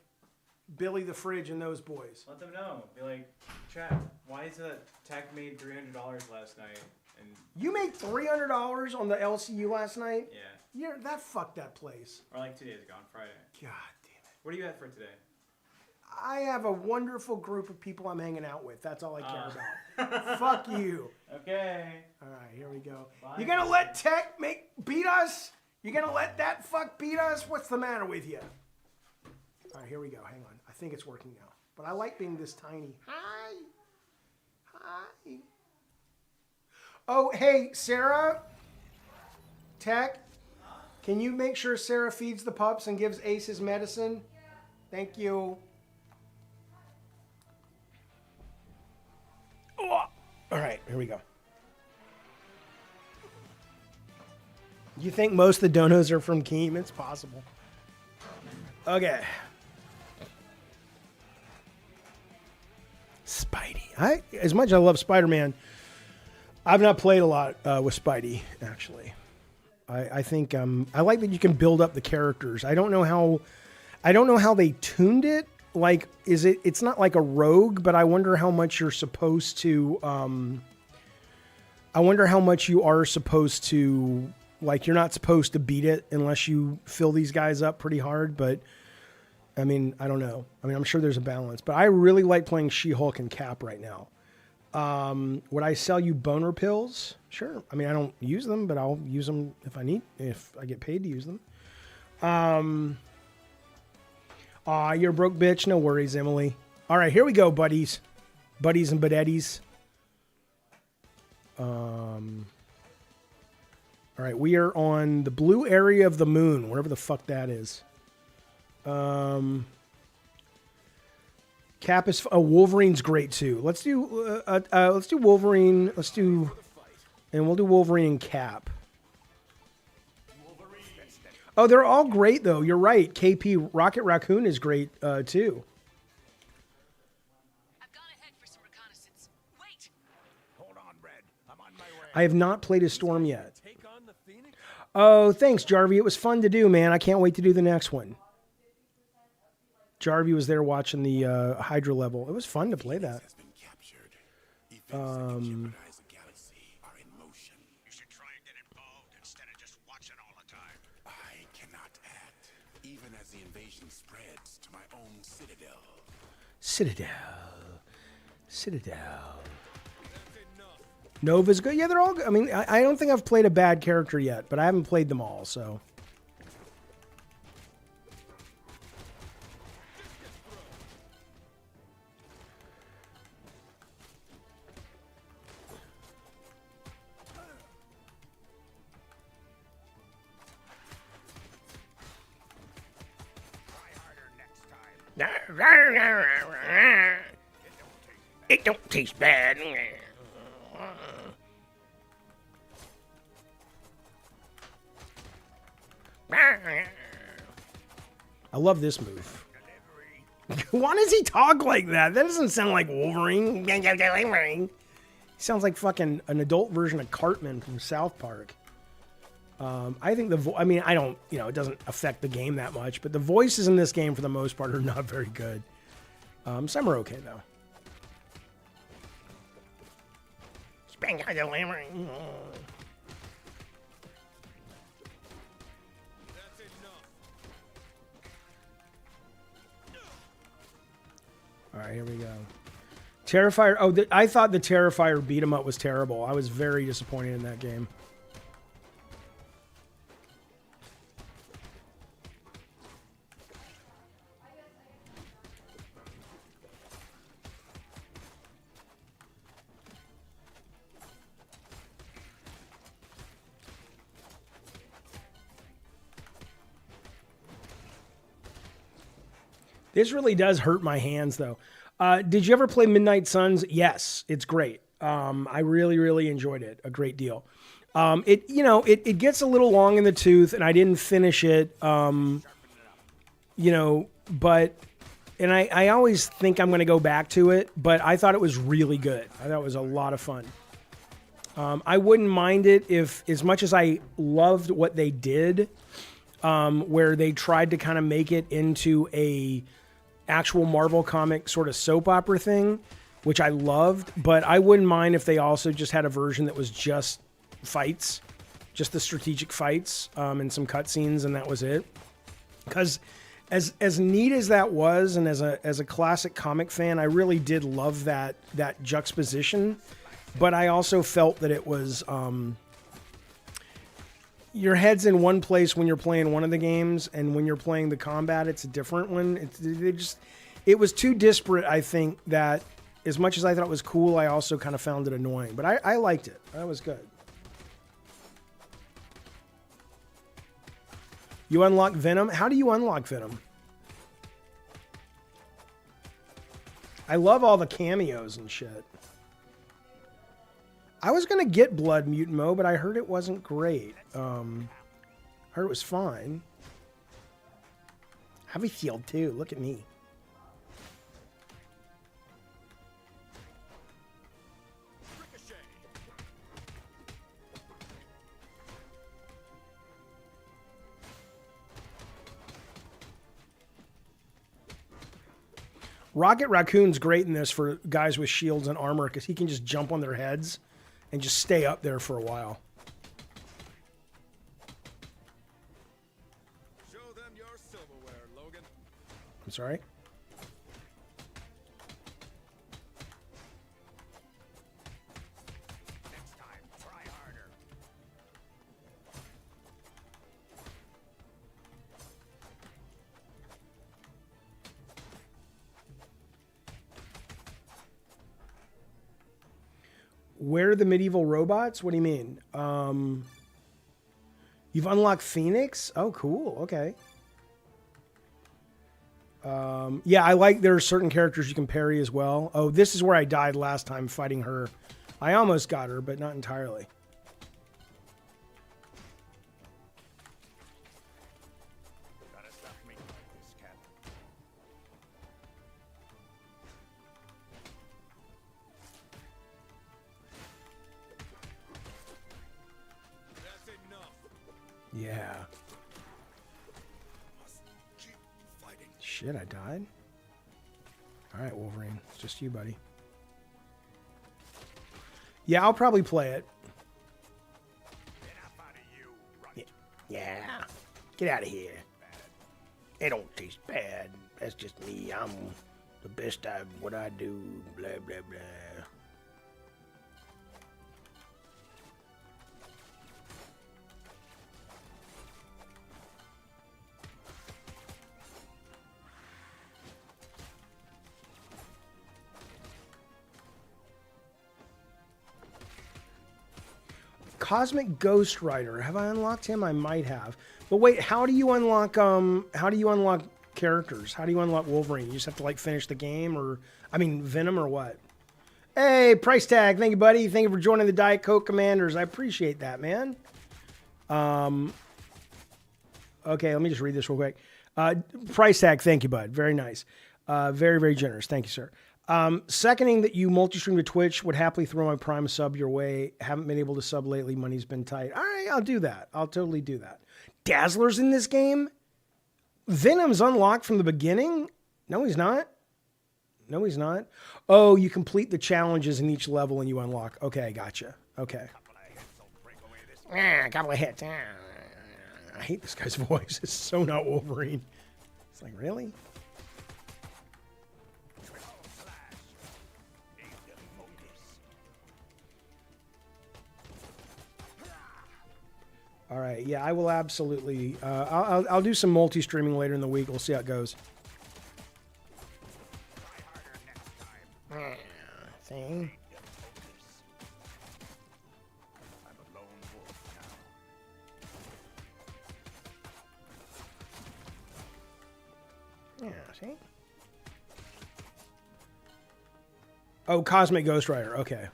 Billy the Fridge and those boys. Let them know. Be like, chat, why is it Tech made $300 last night? And You made $300 on the LCU last night? yeah. That fucked that place. Or like 2 days ago on Friday. God damn it. What do you have for today? I have a wonderful group of people I'm hanging out with. That's all I care about. Fuck you. Okay. All right, here we go. Bye. You gonna let Tech beat us? You gonna let that fuck beat us? What's the matter with you? All right, here we go. Hang on. I think it's working now. But I like being this tiny. Hi. Hi. Oh, hey, Sarah. Tech. Can you make sure Sarah feeds the pups and gives Ace his medicine? Thank you. Oh. All right, here we go. You think most of the donos are from Keem? It's possible. Okay. Spidey. As much as I love Spider-Man, I've not played a lot with Spidey, actually. I think I like that you can build up the characters. I don't know how they tuned it. Like, it's not like a rogue, but I wonder how much you're supposed to I wonder how much you are supposed to, like, you're not supposed to beat it unless you fill these guys up pretty hard, but I mean, I don't know. I mean, I'm sure there's a balance, but I really like playing She-Hulk and Cap right now. Would I sell you boner pills? Sure. I mean, I don't use them, but I'll use them if I get paid to use them. Aw, you're a broke bitch. No worries, Emily. All right, here we go, buddies. Buddies and budetties. All right, we are on the blue area of the moon, wherever the fuck that is. Cap is Wolverine's great too. Let's do Wolverine. And we'll do Wolverine and Cap. Oh, they're all great though. You're right. KP Rocket Raccoon is great too. I've gone ahead for some reconnaissance. Wait. Hold on, Red. I'm on my way. I have not played a Storm yet. Take on the Phoenix? Oh, thanks, Jarvie. It was fun to do, man. I can't wait to do the next one. Jarvie was there watching the Hydra level. It was fun to play that. Has been captured. Events that can jeopardize a galaxy are in motion. You should try and get involved instead of just watching all the time. I cannot act, even as the invasion spreads to my own citadel. Citadel. Nova's good. Yeah, they're all good. I mean, I don't think I've played a bad character yet, but I haven't played them all, so. It don't taste bad. I love this move. Why does he talk like that? That doesn't sound like Wolverine. He sounds like fucking an adult version of Cartman from South Park. I think I mean, I don't, you know, it doesn't affect the game that much, but the voices in this game for the most part are not very good. Some are okay though. All right, here we go. Terrifier. Oh, I thought the Terrifier beat 'em up was terrible. I was very disappointed in that game. This really does hurt my hands, though. Did you ever play Midnight Suns? Yes, it's great. I really, really enjoyed it a great deal. It gets a little long in the tooth, and I didn't finish it. I always think I'm going to go back to it, but I thought it was really good. I thought it was a lot of fun. I wouldn't mind it if, as much as I loved what they did, where they tried to kind of make it into a actual Marvel comic sort of soap opera thing, which I loved, but I wouldn't mind if they also just had a version that was just fights, just the strategic fights, and some cutscenes, and that was it. Because as neat as that was, and as a classic comic fan, I really did love that juxtaposition, but I also felt that it was your head's in one place when you're playing one of the games, and when you're playing the combat, it's a different one. It was too disparate, I think, that as much as I thought it was cool, I also kind of found it annoying. But I liked it. That was good. You unlock Venom? How do you unlock Venom? I love all the cameos and shit. I was going to get Blood Mutant Mode, but I heard it wasn't great. I heard it was fine. Heavy Field, too. Look at me. Rocket Raccoon's great in this for guys with shields and armor because he can just jump on their heads and just stay up there for a while. Show them your silverware, Logan. I'm sorry? Next time, try harder. Where are the medieval robots? What do you mean? You've unlocked Phoenix? Oh, cool. Okay. Yeah, I like there are certain characters you can parry as well. Oh, this is where I died last time fighting her. I almost got her, but not entirely. Gotta stop making like this, Cap. That's enough. Yeah. Must keep fighting. Shit, I died? All right, Wolverine. It's just you, buddy. Yeah, I'll probably play it. Enough out of you, runt. Yeah. Get out of here. It don't taste bad. That's just me. I'm the best at what I do. Blah, blah, blah. Cosmic Ghost Rider. Have I unlocked him? I might have. But wait, how do you unlock characters? How do you unlock Wolverine? You just have to like finish the game, or I mean Venom, or what? Hey, price tag. Thank you, buddy. Thank you for joining the Diet Coke Commanders. I appreciate that, man. Okay, let me just read this real quick. Price tag. Thank you, bud. Very nice. Very, very generous. Thank you, sir. Seconding that you multi-stream to Twitch, would happily throw my Prime sub your way. Haven't been able to sub lately. Money's been tight. All right, I'll do that. I'll totally do that. Dazzler's in this game? Venom's unlocked from the beginning? No, he's not. No, he's not. Oh, you complete the challenges in each level and you unlock. Okay, gotcha. Okay. Couple of hits. I hate this guy's voice. It's so not Wolverine. It's like, really? All right, yeah, I will absolutely. I'll do some multi-streaming later in the week. We'll see how it goes. See? Yeah, see? Oh, Cosmic Ghost Rider. Okay.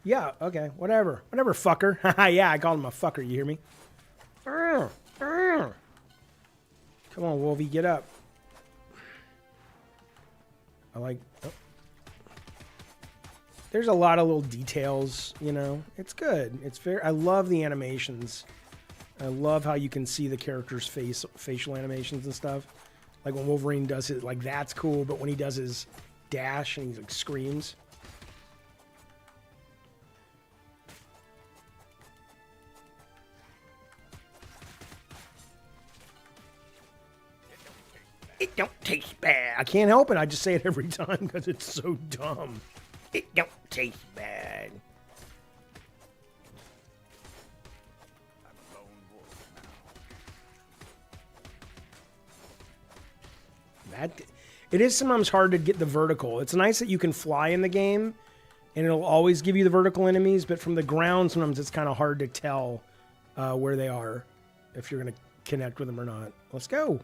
Yeah, okay, whatever. Whatever, fucker. Yeah, I called him a fucker, you hear me? Come on, Wolvie, get up. I like... Oh. There's a lot of little details, you know? It's good. It's very... I love the animations. I love how you can see the character's facial animations and stuff. Like when Wolverine does it, like that's cool, but when he does his dash and he like screams... It don't taste bad. I can't help it. I just say it every time because it's so dumb. It don't taste bad. It is sometimes hard to get the vertical. It's nice that you can fly in the game, and it'll always give you the vertical enemies, but from the ground, sometimes it's kind of hard to tell where they are, if you're going to connect with them or not. Let's go.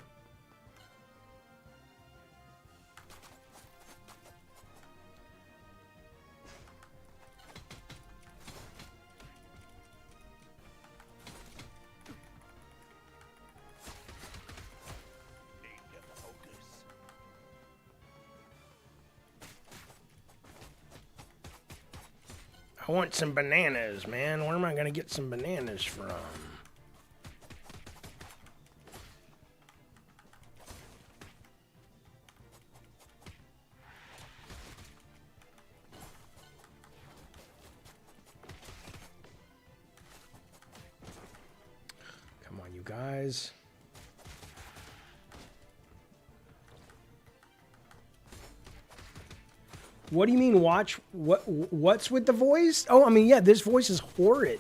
I want some bananas, man. Where am I going to get some bananas from? Come on, you guys. What do you mean watch? What's with the voice? Oh, I mean, yeah, this voice is horrid.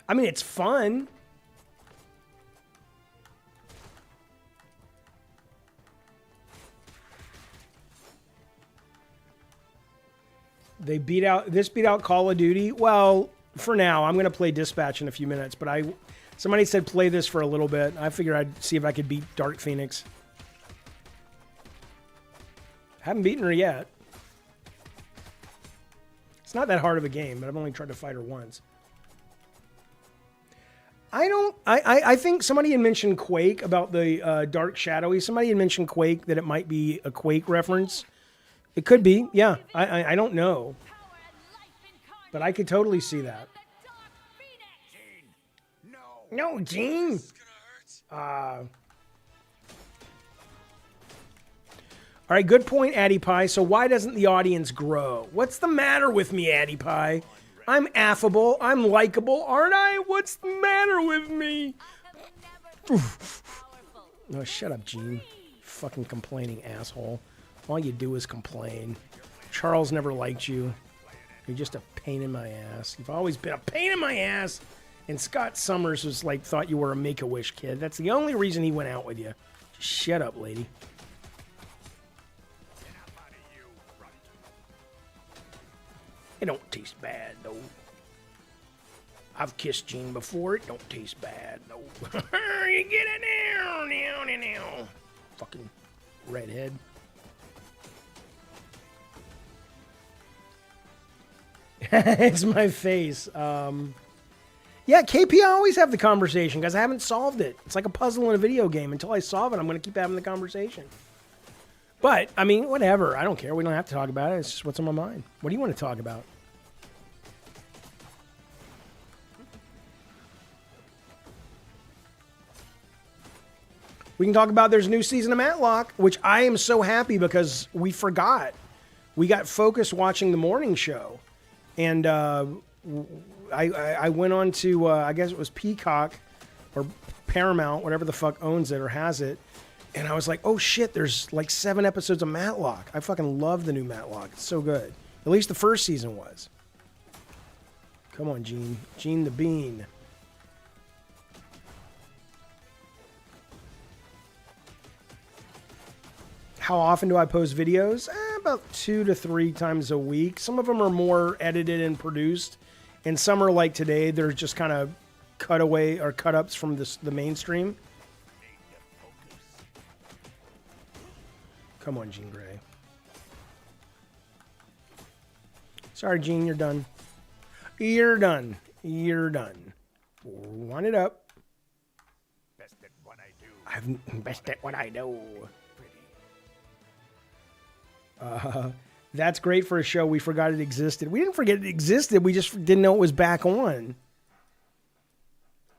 I mean, it's fun. This beat out Call of Duty. Well, for now, I'm going to play Dispatch in a few minutes, but somebody said play this for a little bit. I figured I'd see if I could beat Dark Phoenix. Haven't beaten her yet. It's not that hard of a game, but I've only tried to fight her once. I think somebody had mentioned Quake about the Dark Shadowy. Somebody had mentioned Quake, that it might be a Quake reference. It could be, yeah. I don't know. But I could totally see that. No, Gene. All right, good point, Addy Pie. So why doesn't the audience grow? What's the matter with me, Addy Pie? I'm affable. I'm likable, aren't I? What's the matter with me? No, shut up, Gene. Fucking complaining asshole. All you do is complain. Charles never liked you. You're just a pain in my ass. You've always been a pain in my ass. And Scott Summers was like, thought you were a Make-A-Wish kid. That's the only reason he went out with you. Just shut up, lady. It don't taste bad, though. I've kissed Gene before. It don't taste bad, though. You get it now. Fucking redhead. It's my face. Yeah, KP, I always have the conversation because I haven't solved it. It's like a puzzle in a video game. Until I solve it, I'm going to keep having the conversation. But, I mean, whatever. I don't care. We don't have to talk about it. It's just what's on my mind. What do you want to talk about? We can talk about there's a new season of Matlock, which I am so happy because we forgot. We got focused watching the morning show. And I went on to, I guess it was Peacock or Paramount, whatever the fuck owns it or has it. And I was like, oh shit, there's like 7 episodes of Matlock. I fucking love the new Matlock. It's so good. At least the first season was. Come on, Gene. Gene the Bean. How often do I post videos? About 2 to 3 times a week. Some of them are more edited and produced. And some are like today, they're just kind of cutaway or cut-ups from the mainstream. Come on, Jean Grey. Sorry, Jean, you're done. You're done. You're done. Wind it up. Best at what I do. I'm best at what I do. That's great for a show. We forgot it existed. We didn't forget it existed. We just didn't know it was back on.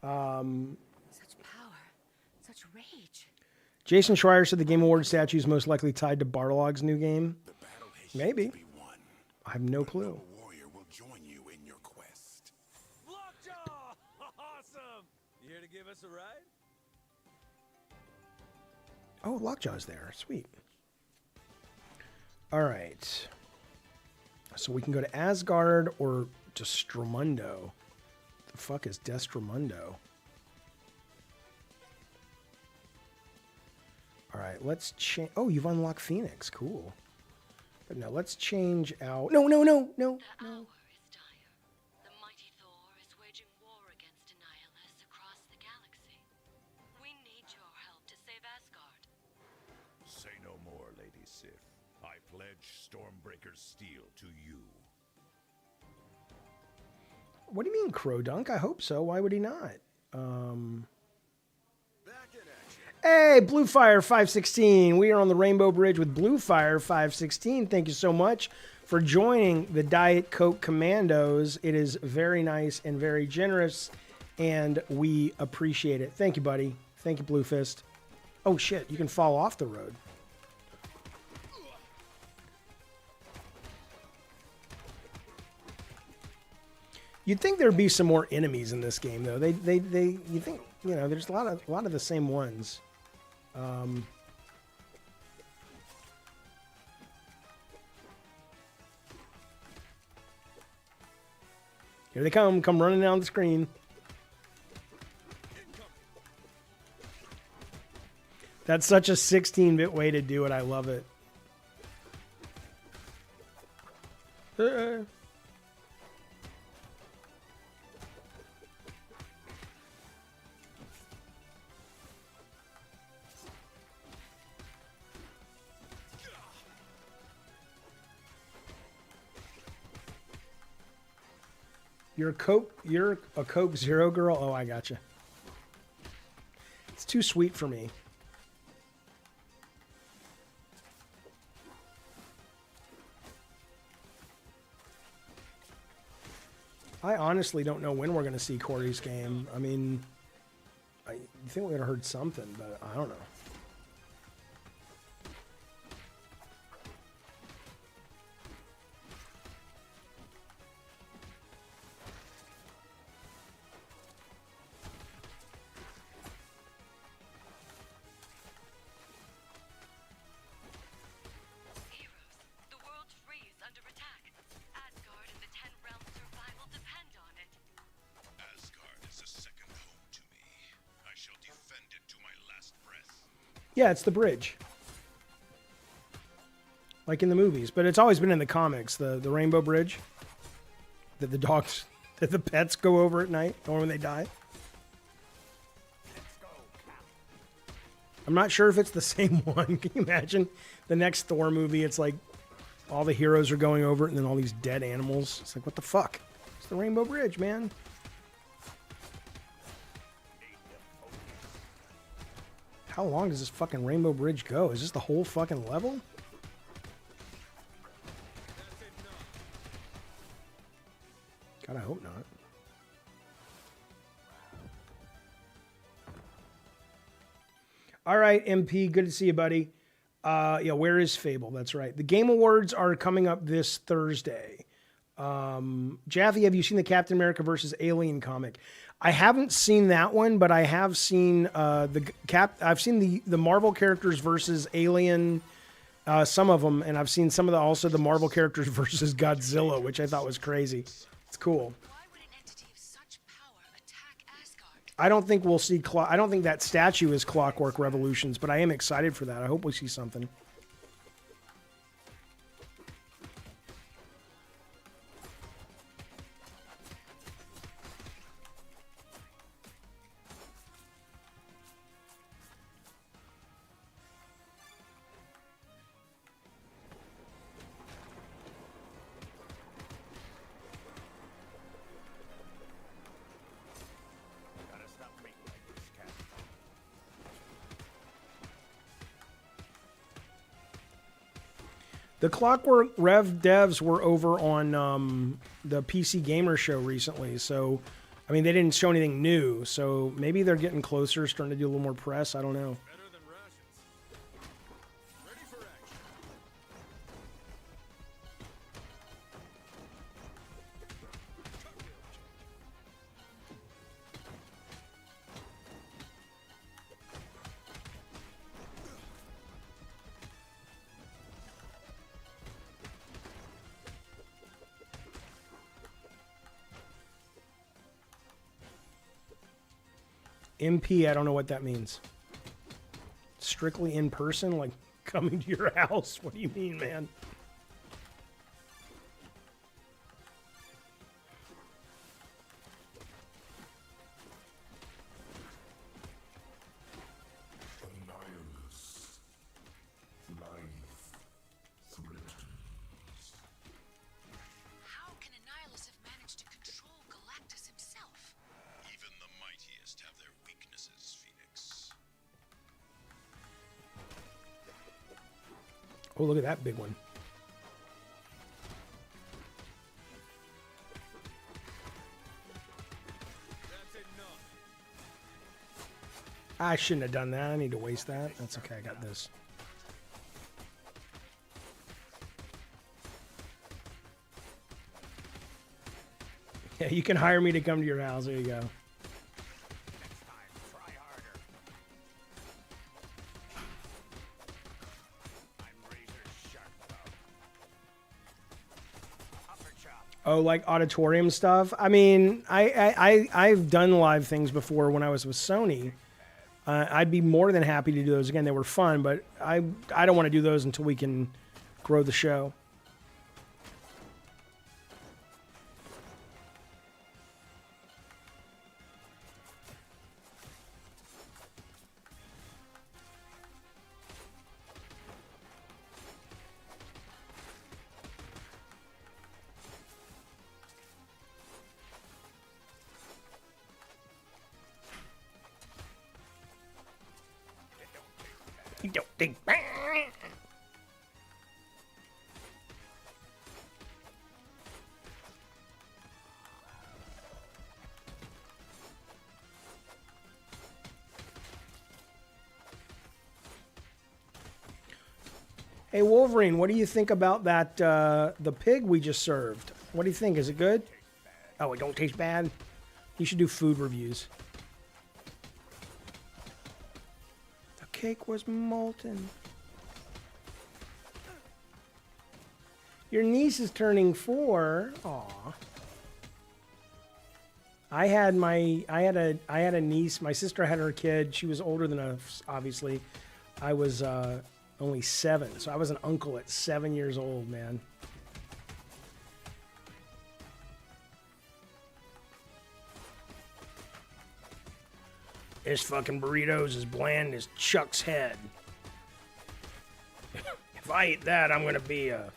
Such power, such rage. Jason Schreier said the Game Awards statue is most likely tied to Barlog's new game. The battle has Maybe. yet to be won. I have no clue. A warrior will join you in your quest. Lockjaw! Awesome! You here to give us a ride? Oh, Lockjaw's there. Sweet. All right. So we can go to Asgard or Destromundo. The fuck is Destromundo? All right, let's change. Oh, you've unlocked Phoenix. Cool. But no, let's change out. No. The hour is dire. The mighty Thor is waging war against Annihilus across the galaxy. We need your help to save Asgard. Say no more, Lady Sif. I pledge Stormbreaker's steel to you. What do you mean, Crowdunk? I hope so. Why would he not? Back in action. Hey, Bluefire 516. We are on the Rainbow Bridge with Bluefire 516. Thank you so much for joining the Diet Coke Commandos. It is very nice and very generous, and we appreciate it. Thank you, buddy. Thank you, Bluefist. Oh, shit. You can fall off the road. You'd think there'd be some more enemies in this game, though. You think, you know, there's a lot of the same ones. Here they come running down the screen. That's such a 16-bit way to do it. I love it. You're a Coke Zero girl? Oh, I gotcha. It's too sweet for me. I honestly don't know when we're going to see Corey's game. I mean, I think we would have heard something, but I don't know. Yeah, it's the bridge. Like in the movies. But it's always been in the comics, the Rainbow Bridge. That the dogs, that the pets go over at night or when they die. I'm not sure if it's the same one. Can you imagine? The next Thor movie, it's like all the heroes are going over it, and then all these dead animals. It's like, what the fuck? It's the Rainbow Bridge, man. How long does this fucking Rainbow Bridge go? Is this the whole fucking level? God, I hope not. All right, MP, good to see you, buddy. Yeah, where is Fable? That's right. The Game Awards are coming up this Thursday. Jaffe, have you seen the Captain America versus Alien comic? I haven't seen that one, but I have seen I've seen the Marvel characters versus Alien, some of them, and I've seen some of the Marvel characters versus Godzilla, which I thought was crazy. It's cool. Why would an entity of such power attack Asgard? I don't think we'll see. I don't think that statue is Clockwork Revolutions, but I am excited for that. I hope we see something. The Clockwork Rev devs were over on the PC Gamer show recently, so I mean they didn't show anything new. So maybe they're getting closer, starting to do a little more press. I don't know. Better than rations. Ready for action. MP, I don't know what that means. Strictly in person, like coming to your house? What do you mean, man? How can Annihilus have managed to control Galactus himself? Even the mightiest have their weaknesses, Phoenix. Oh, look at that big one. That's enough. I shouldn't have done that. I need to waste that. That's okay. I got this. Yeah, you can hire me to come to your house. There you go. Next time, try harder. I'm razor sharp, though. Upper chop. Oh, like auditorium stuff? I mean, I've done live things before when I was with Sony. I'd be more than happy to do those again. They were fun, but I don't want to do those until we can grow the show. You don't think. Hey Wolverine, what do you think about that the pig we just served? What do you think? Is it good? Oh, it don't taste bad? You should do food reviews. The cake was molten. Your niece is turning 4. Aw. I had a niece. My sister had her kid. She was older than us, obviously. I was only 7, so I was an uncle at 7 years old, man. This fucking burrito's as bland as Chuck's head. If I eat that, I'm gonna be a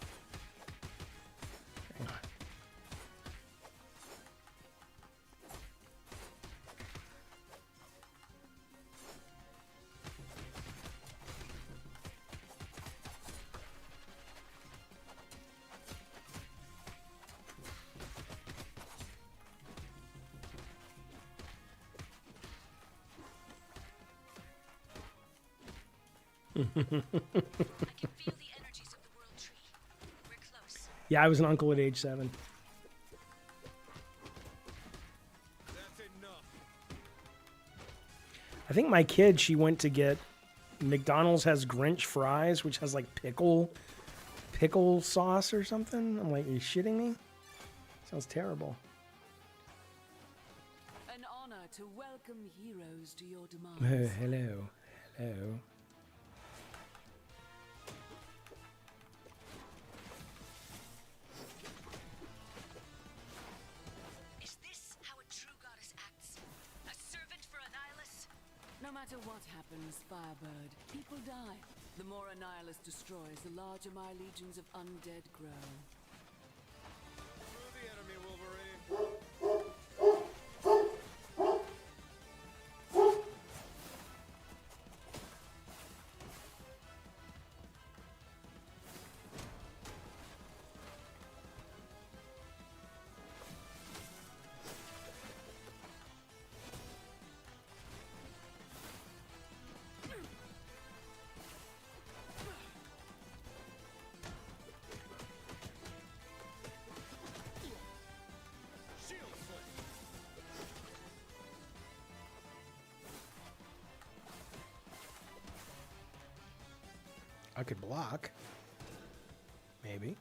I can feel the energies of the world tree. We're close. Yeah, I was an uncle at age 7. That's enough. I think my kid, she went to get McDonald's has Grinch fries, which has like pickle sauce or something. I'm like, are you shitting me? Sounds terrible. An honor to welcome heroes to your demise. Hello. Hello. Is this how a true goddess acts? A servant for a nihilist? No matter what happens, Firebird, people die. The more a nihilist destroys, the larger my legions of undead grow. Through the enemy, Wolverine. Shield sling. I could block. Maybe.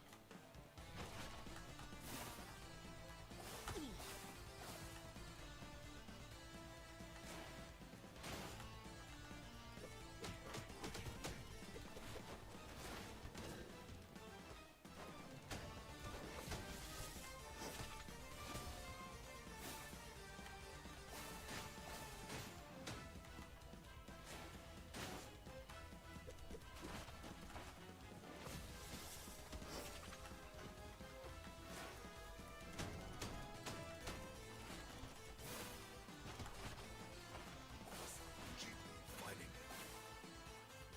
Keep fighting.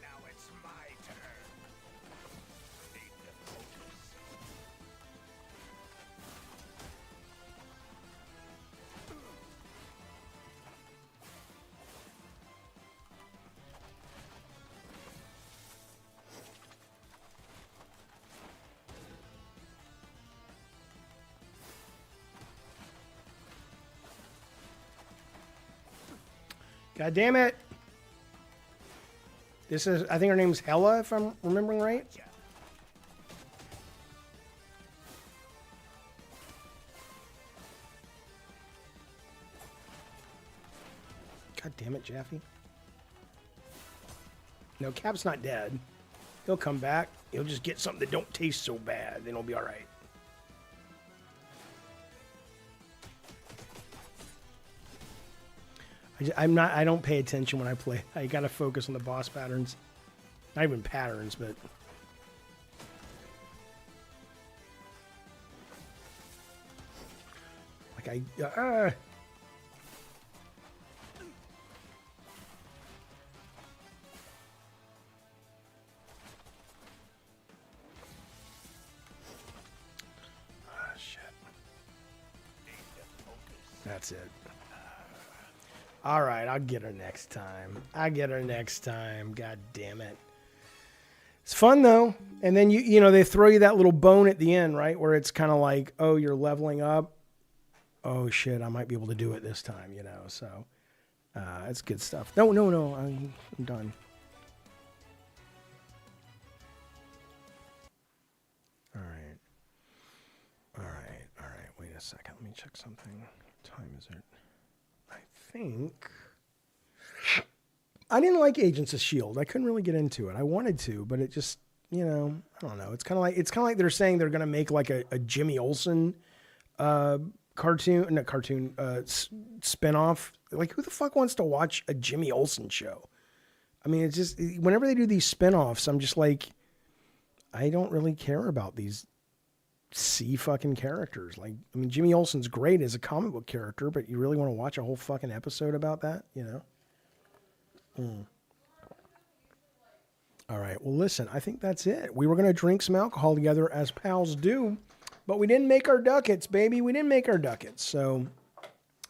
Now it's my turn. Need to focus. God damn it. This is, I think her name's Hella, if I'm remembering right. God damn it, Jaffe. No, Cap's not dead. He'll come back. He'll just get something that don't taste so bad. Then he'll be all right. I don't pay attention when I play. I gotta focus on the boss patterns. Not even patterns, but... like shit. That's it. All right, I'll get her next time. God damn it. It's fun though. And then you know they throw you that little bone at the end, right? Where it's kind of like, "Oh, you're leveling up. Oh shit, I might be able to do it this time," you know. So, it's good stuff. No, I'm done. All right. Wait a second. Let me check something. What time is it? I think I didn't like Agents of S.H.I.E.L.D. I couldn't really get into it. I wanted to, but it just, you know, I don't know. It's kind of like they're saying they're going to make like a Jimmy Olsen spinoff. Like, who the fuck wants to watch a Jimmy Olsen show? I mean, it's just, whenever they do these spinoffs, I'm just like, I don't really care about these C fucking characters. Like, I mean, Jimmy Olsen's great as a comic book character, but you really want to watch a whole fucking episode about that, you know? All right, well, listen, I think that's it. We were going to drink some alcohol together as pals do, but we didn't make our ducats, baby. We didn't make our ducats. So,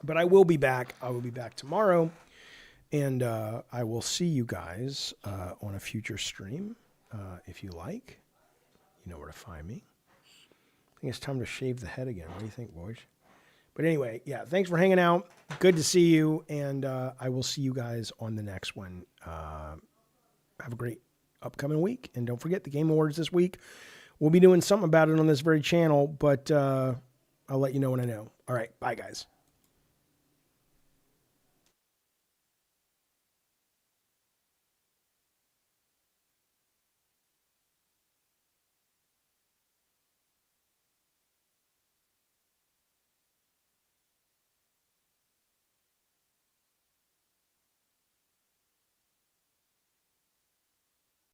but I will be back. I will be back tomorrow. And I will see you guys on a future stream if you like. You know where to find me. I think it's time to shave the head again. What do you think, boys? But anyway, yeah, thanks for hanging out. Good to see you. And I will see you guys on the next one. Have a great upcoming week. And don't forget the Game Awards this week. We'll be doing something about it on this very channel, but I'll let you know when I know. All right. Bye, guys.